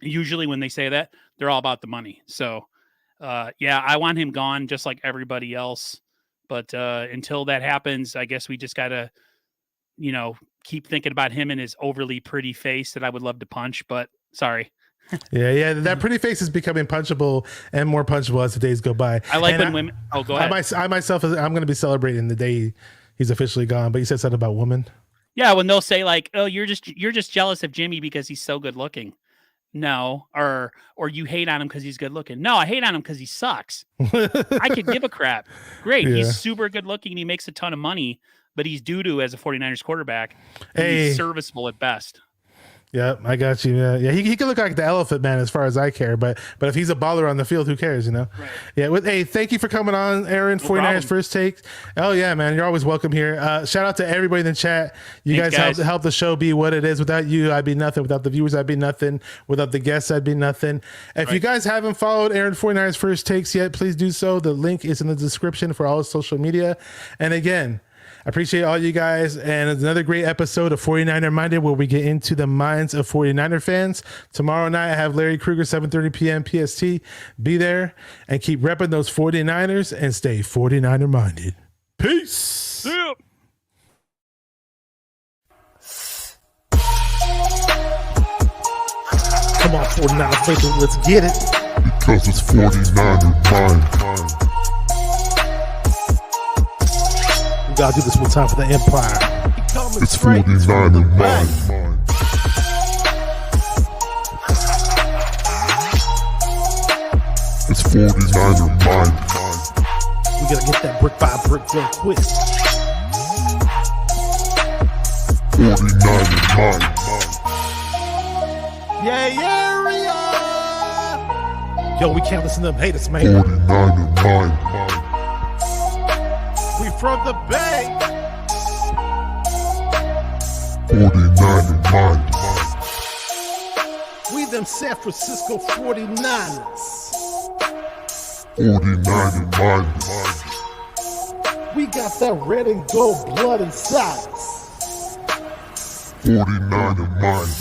Usually when they say that, they're all about the money. So I want him gone just like everybody else. But until that happens, I guess we just got to, keep thinking about him and his overly pretty face that I would love to punch, but sorry. Yeah. That pretty face is becoming punchable and more punchable as the days go by. I like when women. Oh, go ahead. I myself, I'm going to be celebrating the day he's officially gone. But you said something about women. Yeah, when they'll say oh, you're just jealous of Jimmy because he's so good looking. No, or you hate on him because he's good looking. No, I hate on him because he sucks. I could give a crap. Great, he's super good looking and he makes a ton of money, but he's doo-doo as a 49ers quarterback. He's serviceable at best. Yeah, I got you. Yeah. He can look like the Elephant Man as far as I care, but if he's a baller on the field, who cares, Right. Yeah. Thank you for coming on, Aaron. No 49ers problem. First Take. Oh yeah, man, you're always welcome here. Shout out to everybody in the chat. Thanks, guys help the show be what it is. Without you, I'd be nothing. Without the viewers, I'd be nothing. Without the guests, I'd be nothing. If you guys haven't followed Aaron 49ers First Takes yet, please do so. The link is in the description for all his social media. And again, I appreciate all you guys. And it's another great episode of 49er Minded where we get into the minds of 49er fans. Tomorrow night, I have Larry Kruger, 7:30 p.m. PST. Be there and keep repping those 49ers and stay 49er minded. Peace. Yeah. Come on, 49er fans, let's get it. Cause it's 49er mind. We gotta do this one time for the Empire. It's 49er mind. It's 49er mind. We gotta get that brick by brick real quick. 49er mind. Yeah, area. Yo, we can't listen to them haters, man. 49er mind. We from the Bay. 49er mind. We them San Francisco 49ers. 49er mind. We got that red and gold blood inside us. 49er mind.